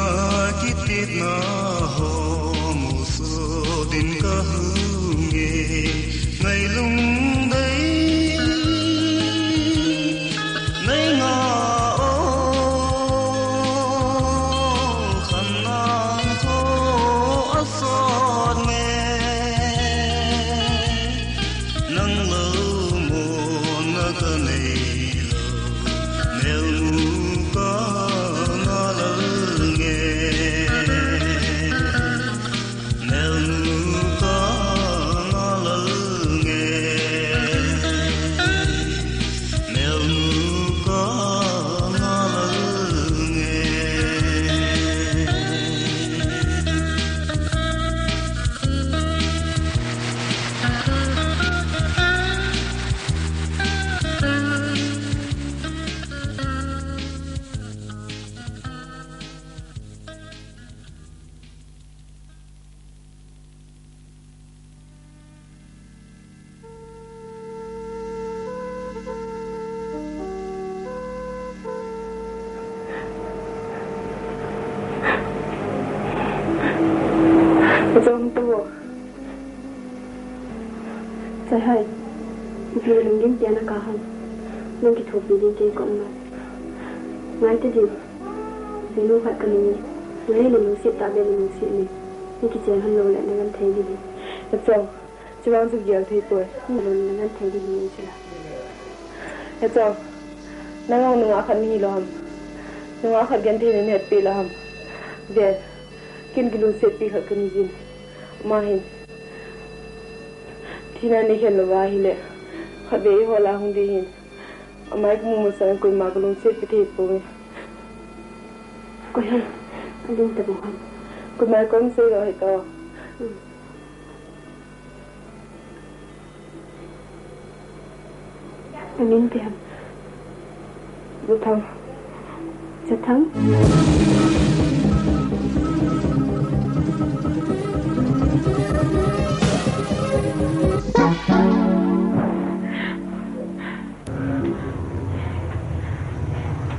kitit na ho muso din ka hunge ngai lung dai nai nga o khanna tho asot me nang lo mo na ka nei lo neu ka na la nge neu ka na la nge neu ka na la nge Trong tôi Tại hay Vì lưng điểm tiền là cả hẳn Nông kỳ thuộc vì điểm tiền cộng mà Ngay tới gì Vì nông phải cần mình Ngay là mình xếp tạ bên là mình xếp mình Nhưng kỳ tiền hẳn lâu lại là ngăn thấy đi Thật xong Chú bác giúp dạo thấy tôi Nhưng mà là ngăn thấy đi mình chứ là Thật xong Nâng ông nâng á khăn mi lo hầm Nâng á khăn ghen thế nên hết bì lo hầm Về Kin gilung xếp bì khắc cần gì Mahin Tina ni khen lo hi le khat be ho la hung di hin amai ku mu sang koi ma ku long se pi the po me koi han anding ta bo han koi ma kom se ro hi to anin te ham bu thang cha thang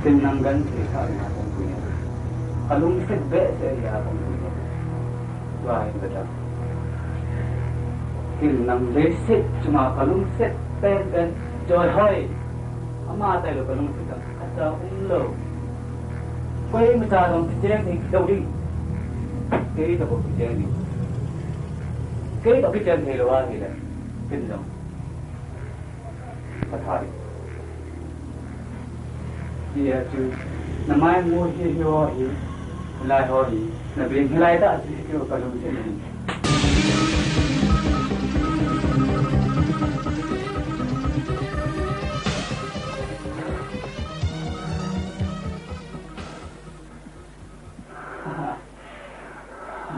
Tim nang gan thì sao nhà không punya. Kalau mesti best ya không punya. Wah betul. Tim nang basic cuma kalau mesti best dan joy hoy. Ama tay lo kalau mesti kan kata lo. Koi macam orang kerja ni đâu đi. Cái đó không kerja ni. Cái đó kerja ni lo ah ni lah. Tim nang. Pathari. Dia tu namai mu hi ho hi lai ho hi na bin lai da chi ki ko lu se ni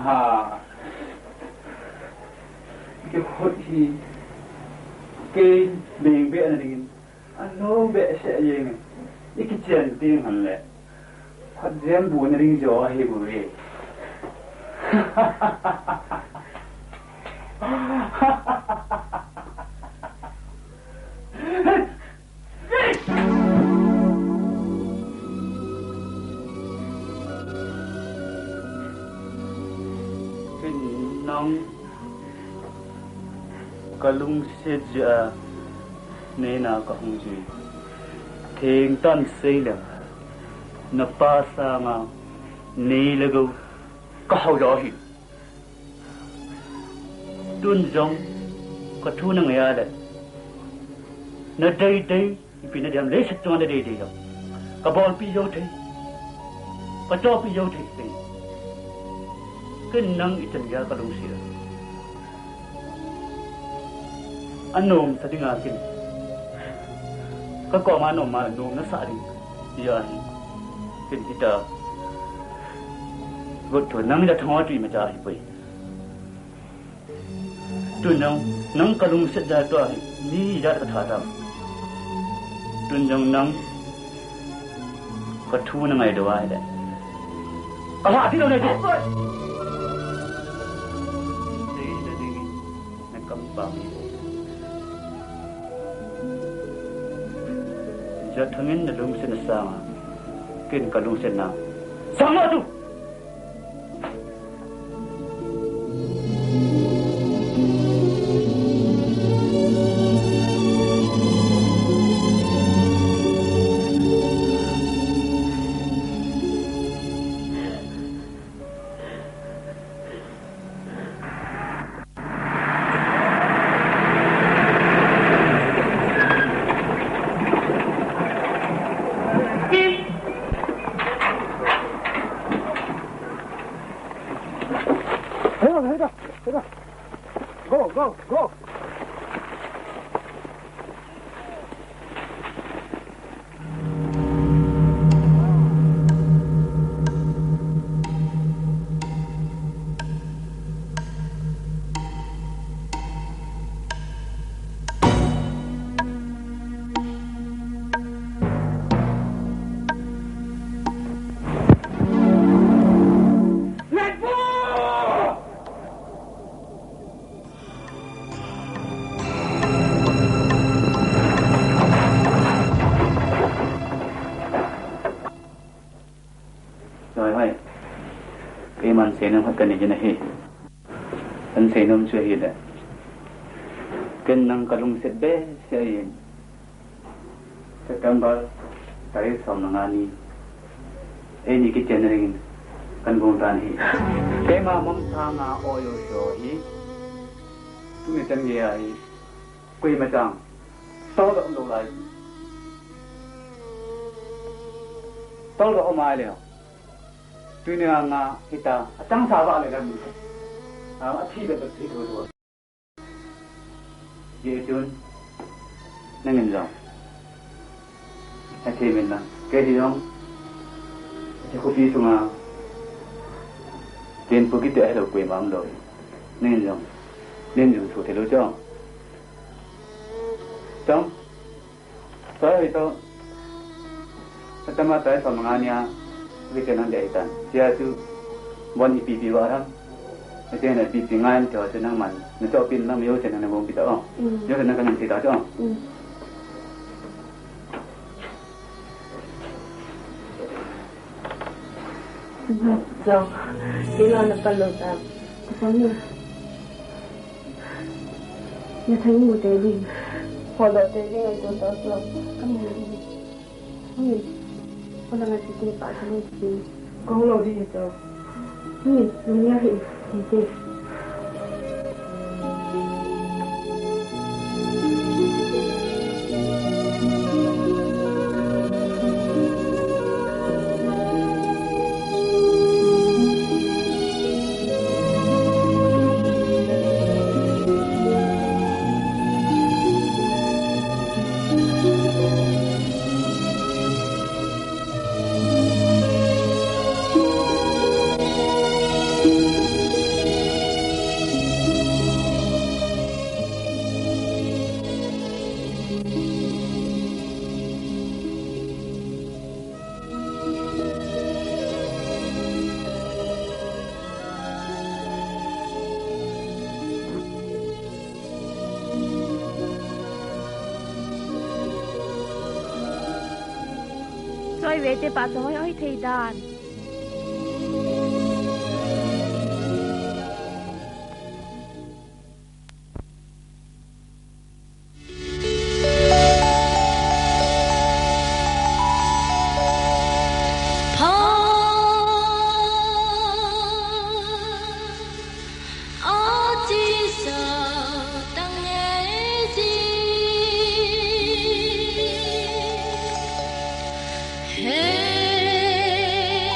ha cái hốt hi cái bình bệ này đi anh bệ sẽ gì này cái chuyện tiền hẳn lệ phát triển buồn riêng gió hay bùi cái nông kalung seja nên là có không gì Thing tan say lang napasa nga nilagaw kahawlahi dun jong kathu nang yada na day day ipinadam lesat to na day day lang kabol pi yo thai pato pi yo thai sai ken nang itan ya kalung sira anom sa dinga kin Kau mana malu nasari, ya ni, kita betul nang dah thawat ni macam apa? Tu nang kalung sedar tu ni dah terhadap. Tu nang kau nang ada dua ada. Kalau hati tu lagi. Jadi nak kembang. Jatuhin na lung sinasama, kin kalung sinang. Sama tu. Go. Senam hat kani jena he an senam chu he da ken nang kalung set be se yin September tarik som nangani ni ki genering kan bong tan hi tema mom tha nga oyo sho hi tu ni tan ye ai koi ma chang to da ndo lai to da o mai le tuy nhiên là kita tăng sao vào lại làm gì thi được thi thôi vậy chứ nên mình rồi thì mình là cái gì không thì có phí chung à tiền phụ cái tệ là quyền bằng rồi nên rồi nên dùng thủ thể lối cho trong tới tôi ta mà tới phòng ngân nhà weekend ang daitan. Siya tu bon ipipi warang. Ito na pipingan to sa naman. Natopin lang yo sa nang bong kita oh. Yo sa nang kanang sita to. Jom, kila na palutan. Kapag na thấy mùi tê đi. Hồi đầu tê đi ngày tôi tới lòng. Con đang ngồi chơi bạn cho nên chị con không lâu đi hết rồi. Đúng nha thì chị. Tôi về để bà tôi ở thị đàn. Hey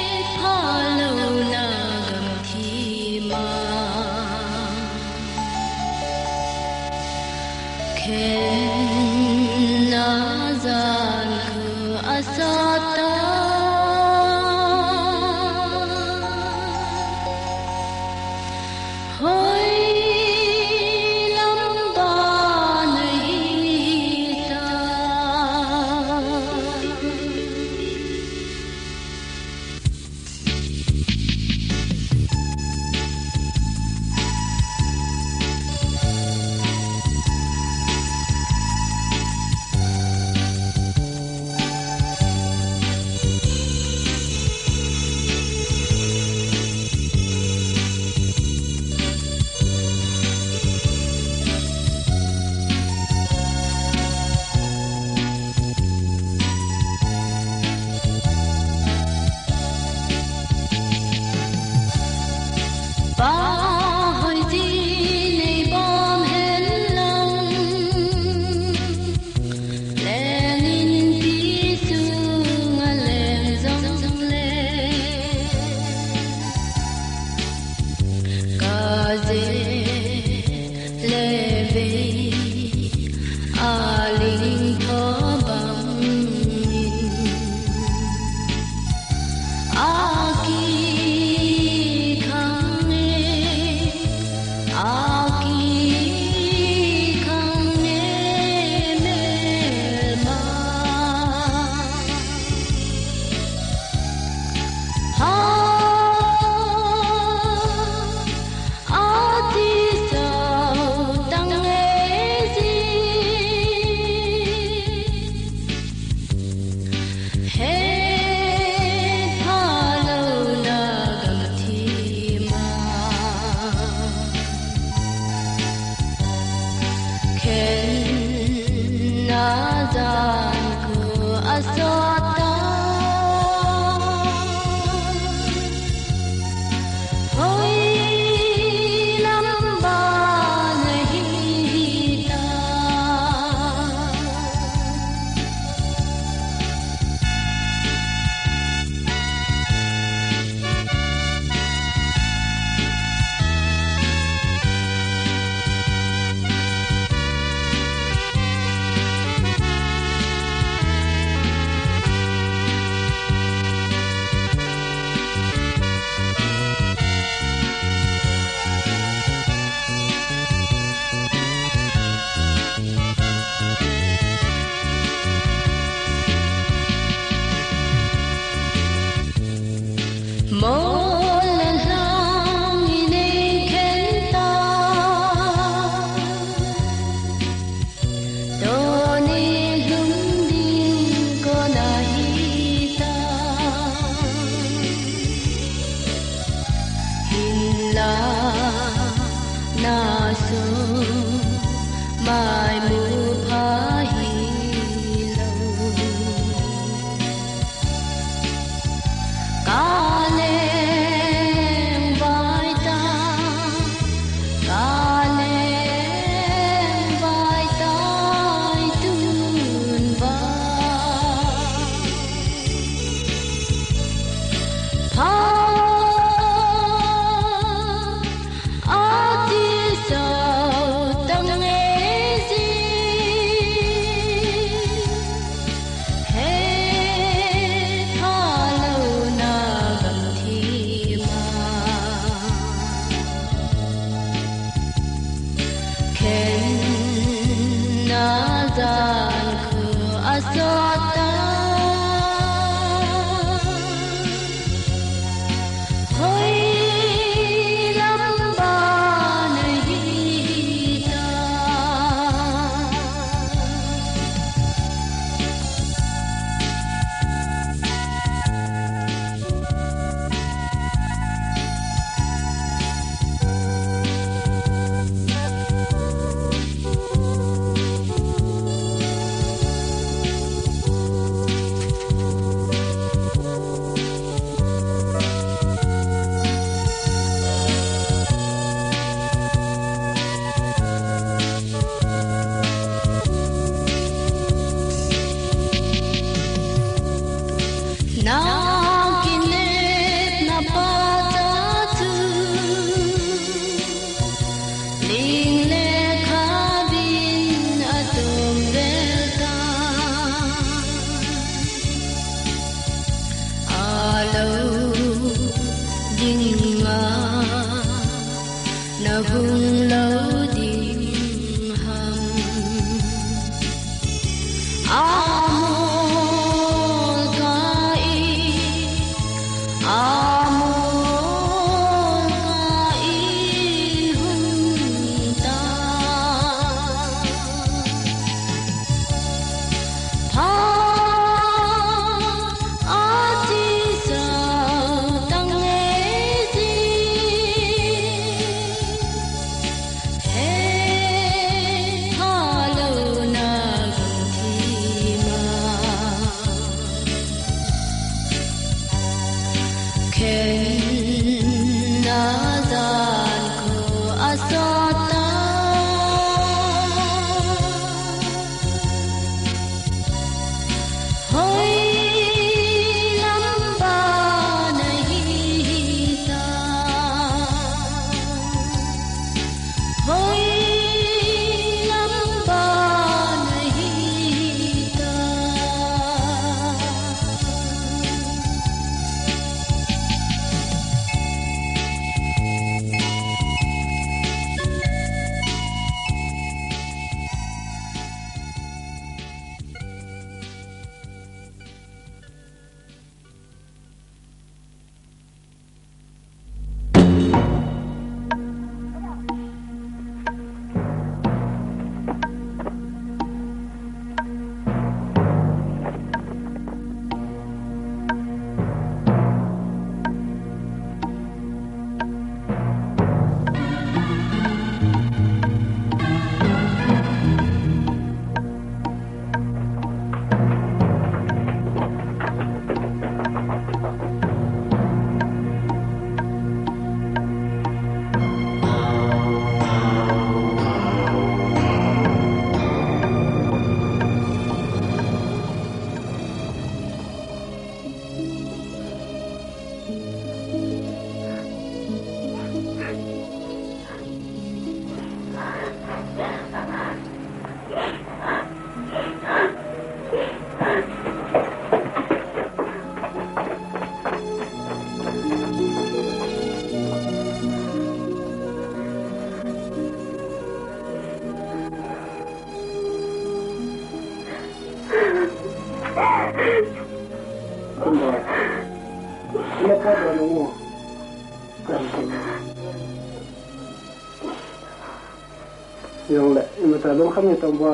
Yang lệ mà ta luôn không như tông bò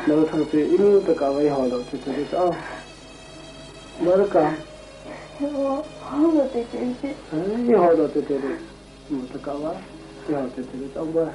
đâu thằng chị ít tất cả vậy họ đâu chị thấy sao bao nhiêu cả họ đâu chị thấy họ đâu chị thấy tất cả vậy họ chị thấy tông bò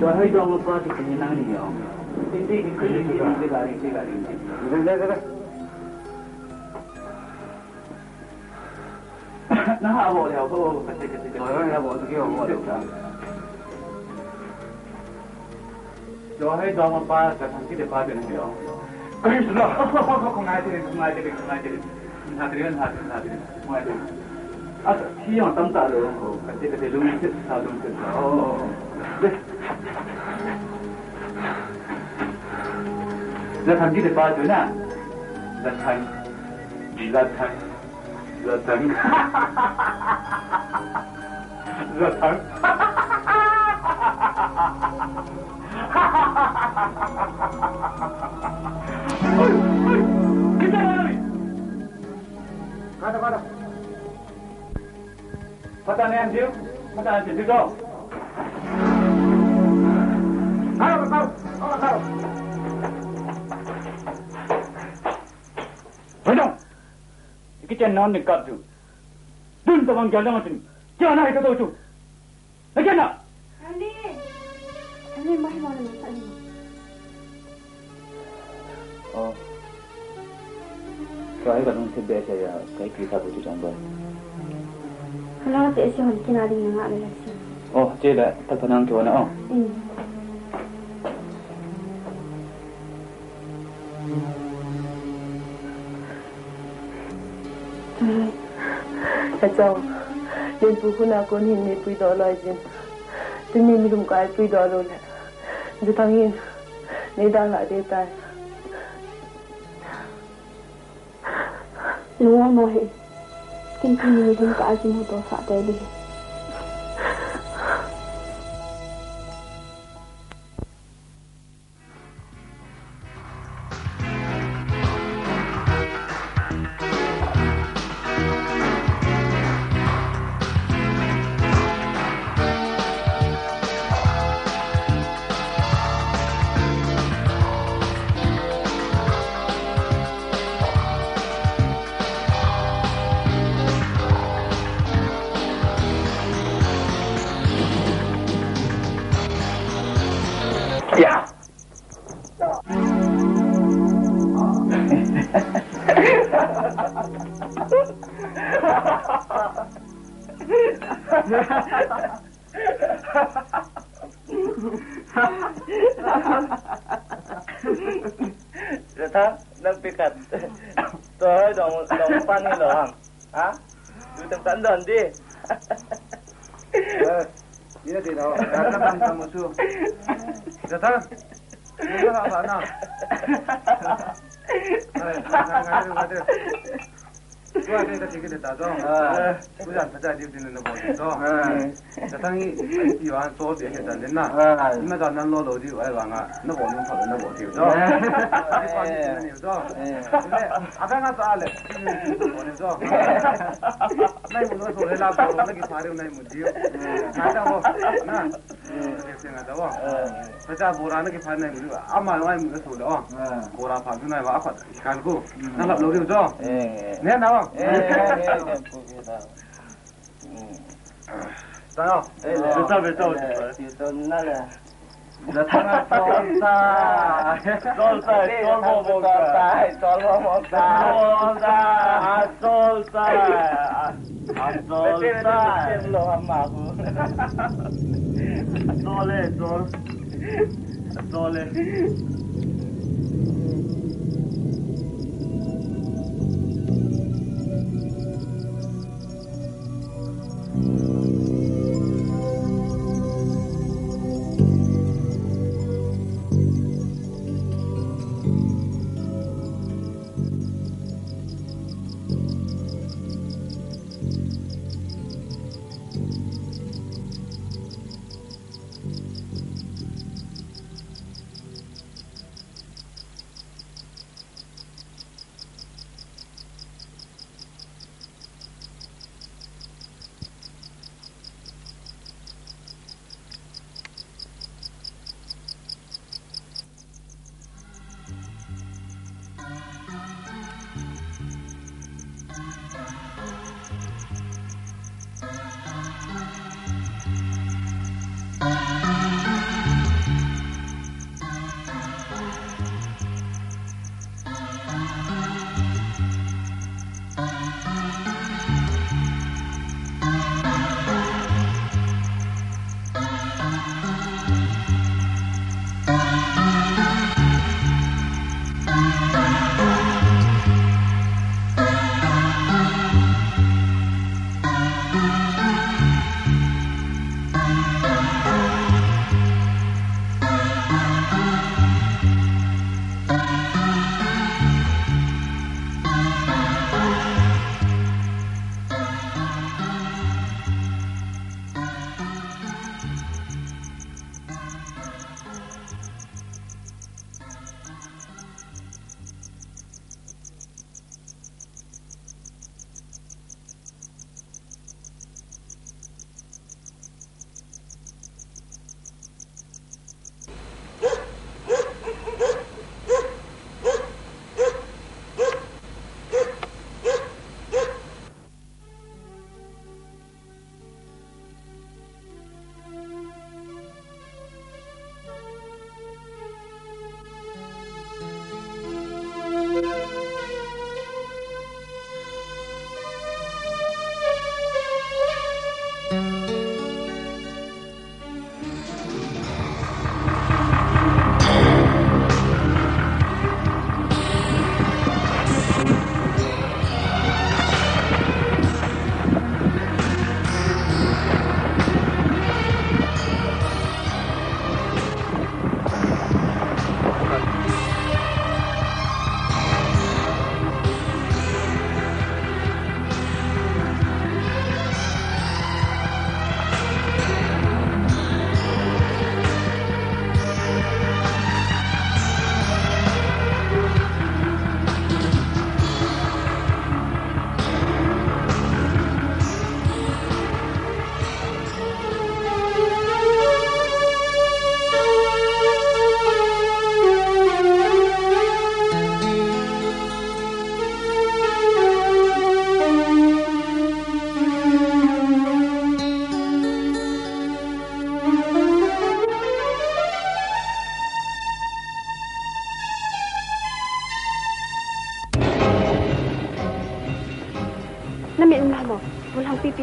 Cho hơi dong một phát thì cũng năng đi nhau. Tin đi cái gì cái gari. 那我了不，这个我这个我了。就还咱们把这场地的发展没有？可以了，空爱的，那这个，啊，体验当大的哦，这个路是啥东西？哦，对。这场地的发展呢，热菜，你在哪里？快点！快点安静，去走。快！回动！你这男的干住，蹲着往家里面，叫哪一个都住。来见他。Ani mai mana ni tadi. Oh. Kau kan mungkin biasa ya, kayak kita butuh jamban. Kalau tak sih hal kena ada yang ada lagi. Oh, tidak, tak pernah kau nak oh. Kacau, yang bukan aku ni pui dolar je. Tini minum kaya pui dolar le. Jutangin, ni dah nak detai. Luang mohi, kinti minum kaya cuma dosa tadi. Datang dan pikat. Toh dong pani loh, ah? Di tempat don di. Ini tidak. Datang kamu tu. Datang. Ini apa nak? Ada. Gua ada tiket dah tu. Bukan pada dia di mana boleh tu. Datang ini iwan so dia kita ni na. Ini macam nan lo di awal bangga. Nak boleh tu, nak boleh tu. Ini pagi ni tu. Ini apa yang ada le? Boleh tu. Naik mulut tu lelah tu, lagi hari naik mulut. Ada apa? Na. Dia ada apa? Macam boran lagi hari naik mulut. Amal naik mulut tu dah. Boran pagi naik apa? Ikan ku. Nak lori tu. Ni nak. Tahu? Betul. Itu nala. Datang soleh.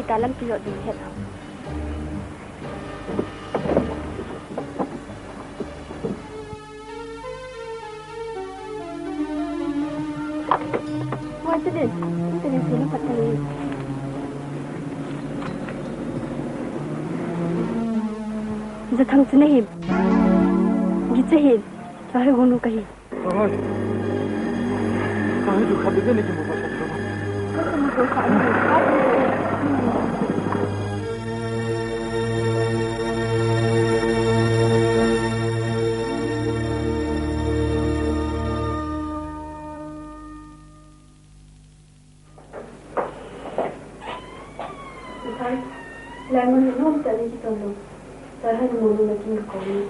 dalam pilot dilihat. Wah, itu dia sini patah. Zatang senahib, gitahin, saya gunu kahi. Oh, kami juga begini cuma pasal sama. Kamu dosa ini. Lemon belum tadi kita belum. Saya mau lagi ngakoni.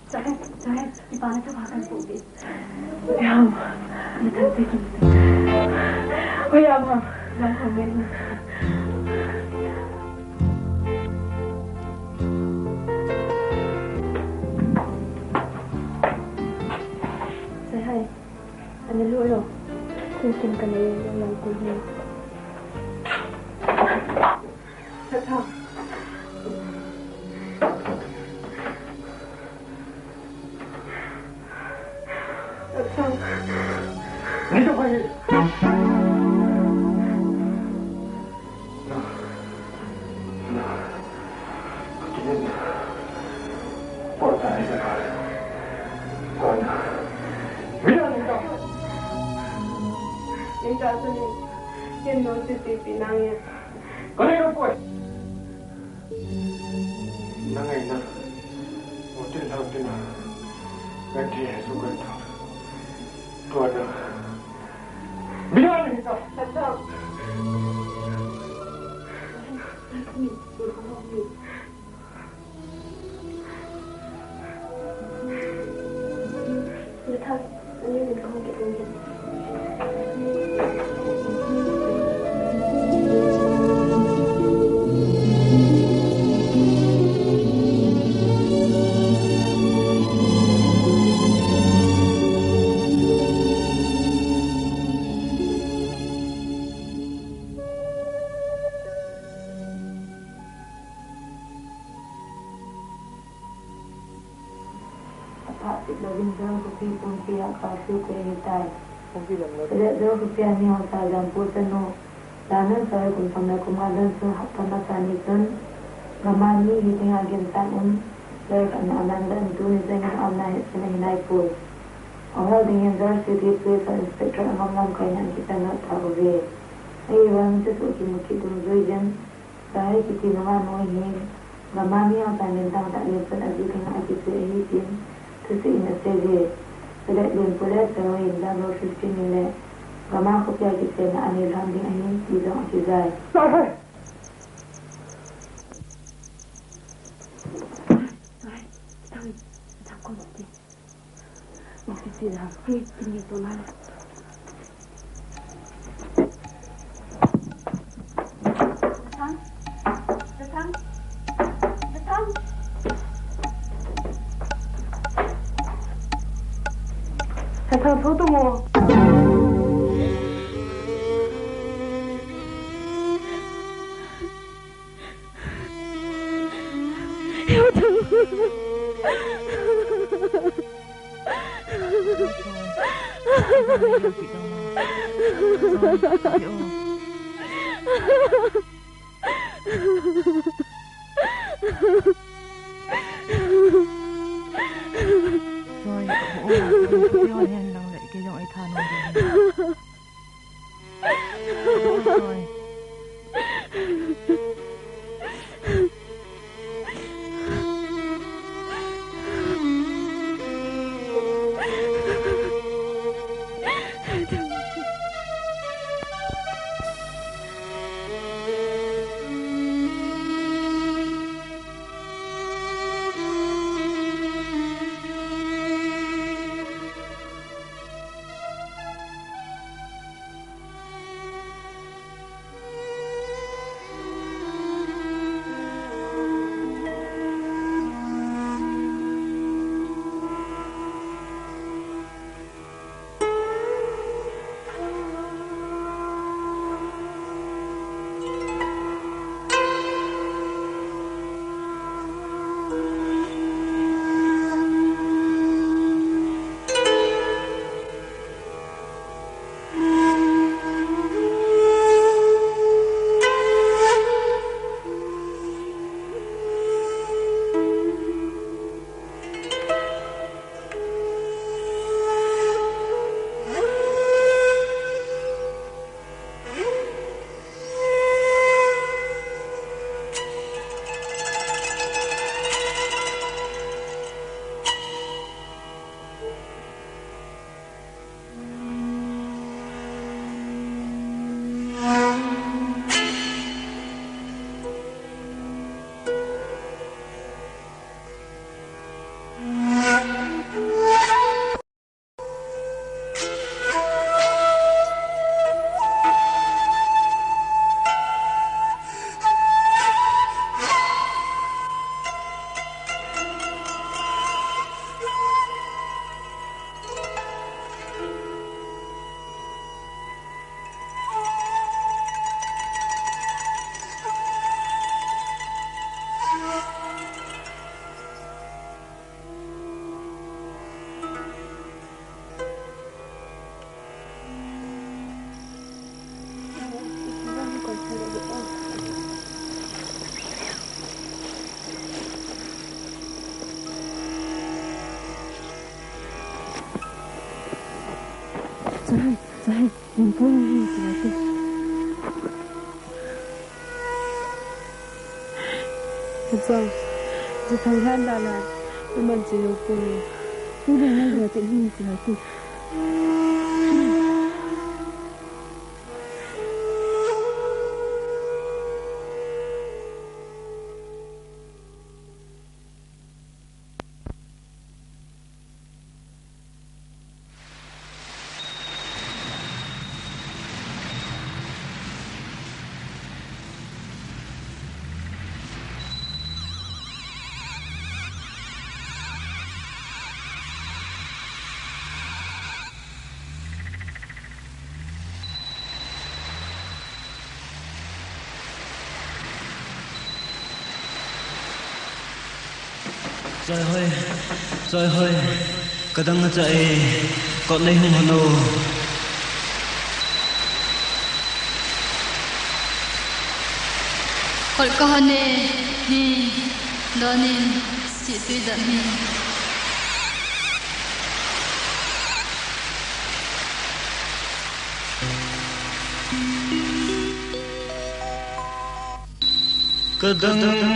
Saya ibarat bahkan publik. Ya, ini tadi gitu. Oh ya, Mama, jangan komen. Saya, ano lulo? Kusin ka na yung kuhin. Saka. Dito kayo. Katiyan. Porta ito ka. Kona. Bilang ito. Yung kaso ni yung CCTV nangya. Kanino po eh? Nangay na. Hotel natin na. Ganti sugat. Tuwada. Bilang ito. Tatang. Ini ni kamu kita ni. Tidak rupiah ni hotel dan puteno dan saya pun sampai kumadan sehatan sanikan gamani hiting agen dari anak dan tu ni dengan anak senang pun awal dengan city police inspector amam kainan kita nak tahu dia orang itu mungkin tunjukan saya kita nama noin gamani akan tentang tak lepas lagi dengan kita hitin tu sini saja. Tidak boleh terus dalam 15 minit. Gambar kopi kita nak anil handing ini tidak akizai. Sorry. Tak kopi. Masih tidak. Ini tu mana? Datang. Saya tahu tu mo. Ya Tuhan. Saya mempunyai sesuatu. Betul. Jika anda nak menjadi sudah nak jadi sesuatu. Trời ơi, cái đang chạy còn lấy hung hồn ô. Col kohane ni doni si tui da ni. Cái đang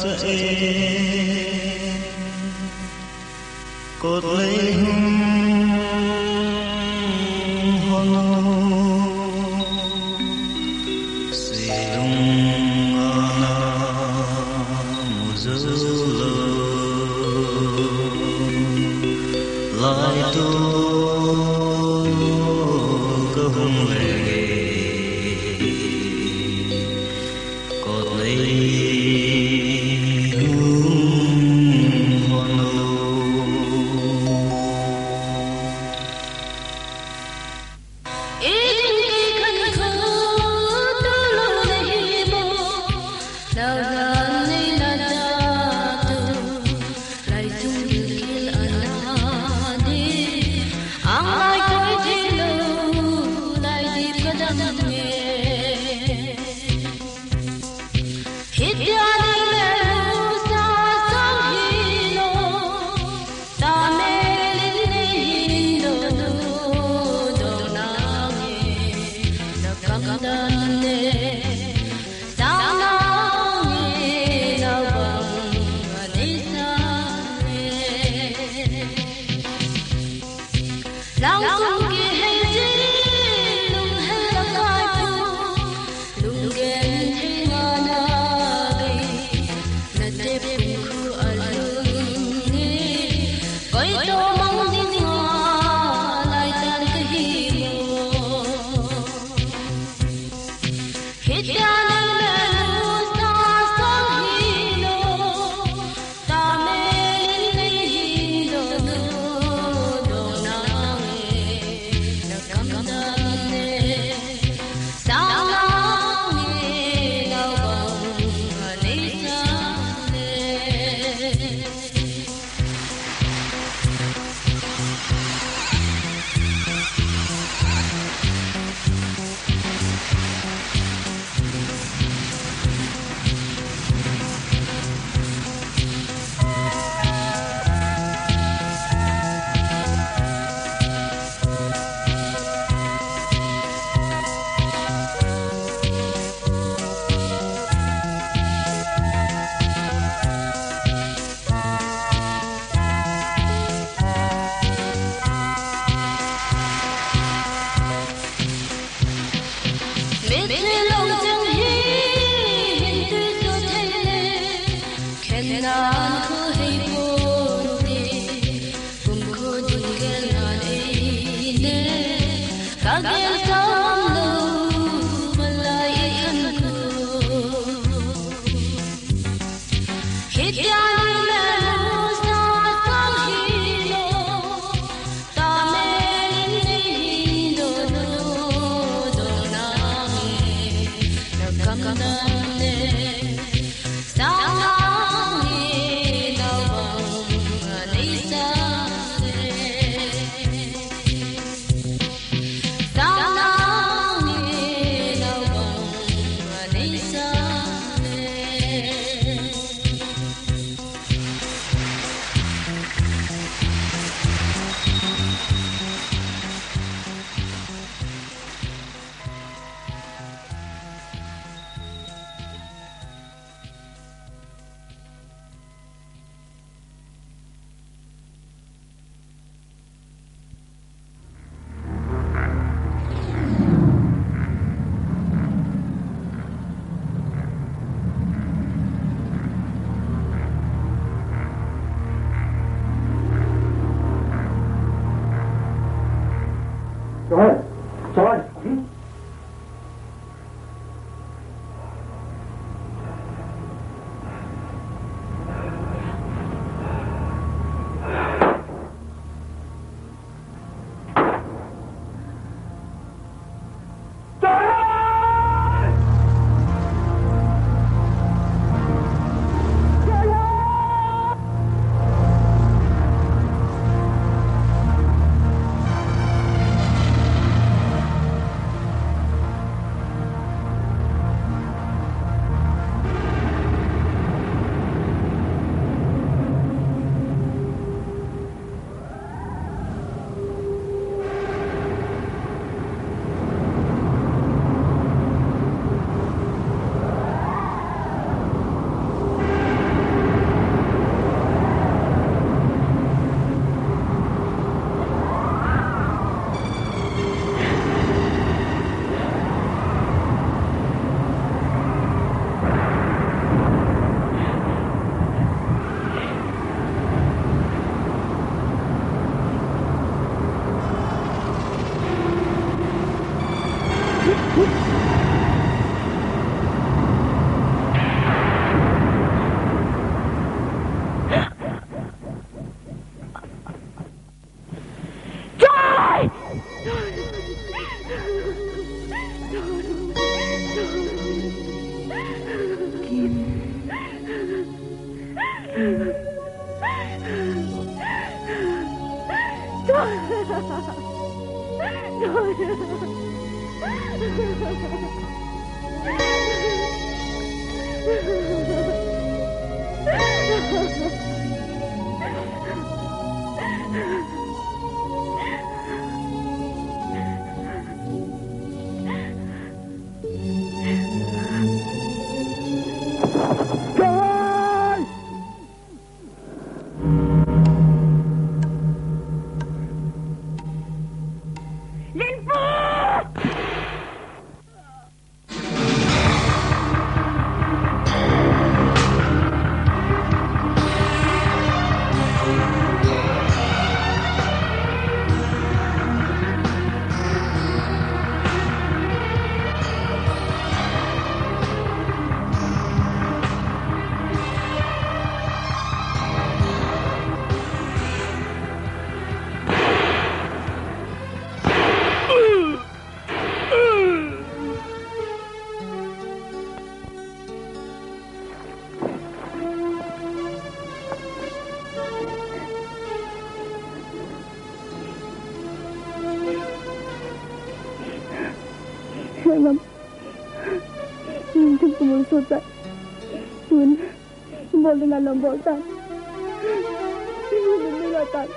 chạy cột lấy hung hồn siung ana muzulu lai tu kahung le cột lấy Ma'am, thức của một sốt dậy. Tuấn, bộ dengan lombok tan. Ini nggak tan.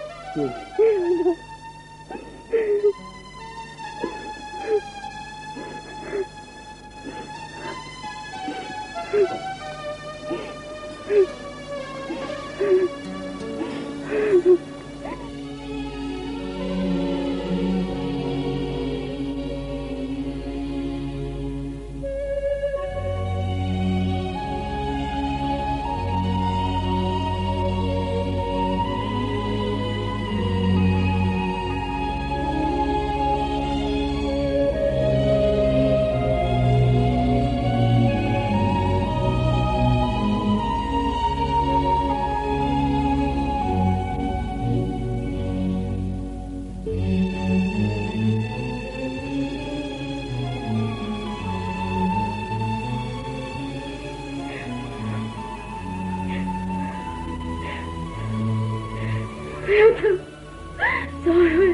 Sorry,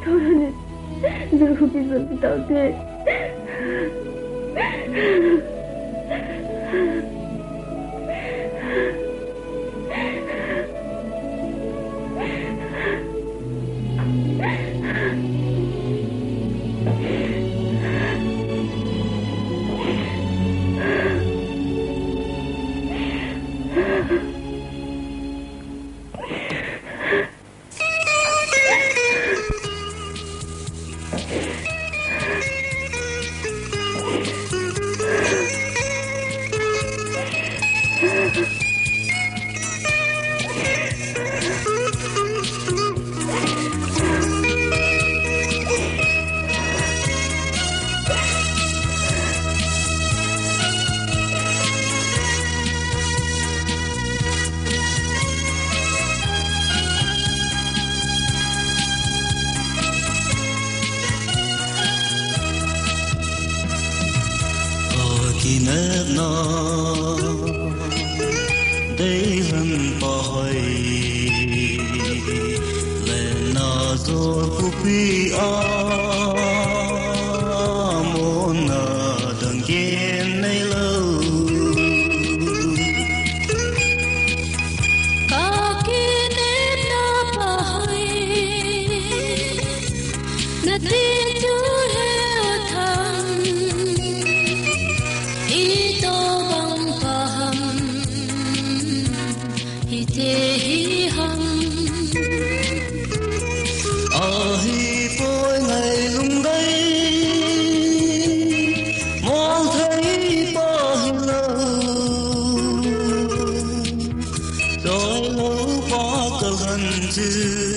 Torone, 저렇게 비싸지도 않대. Rồi lâu bỏ cơn hận dữ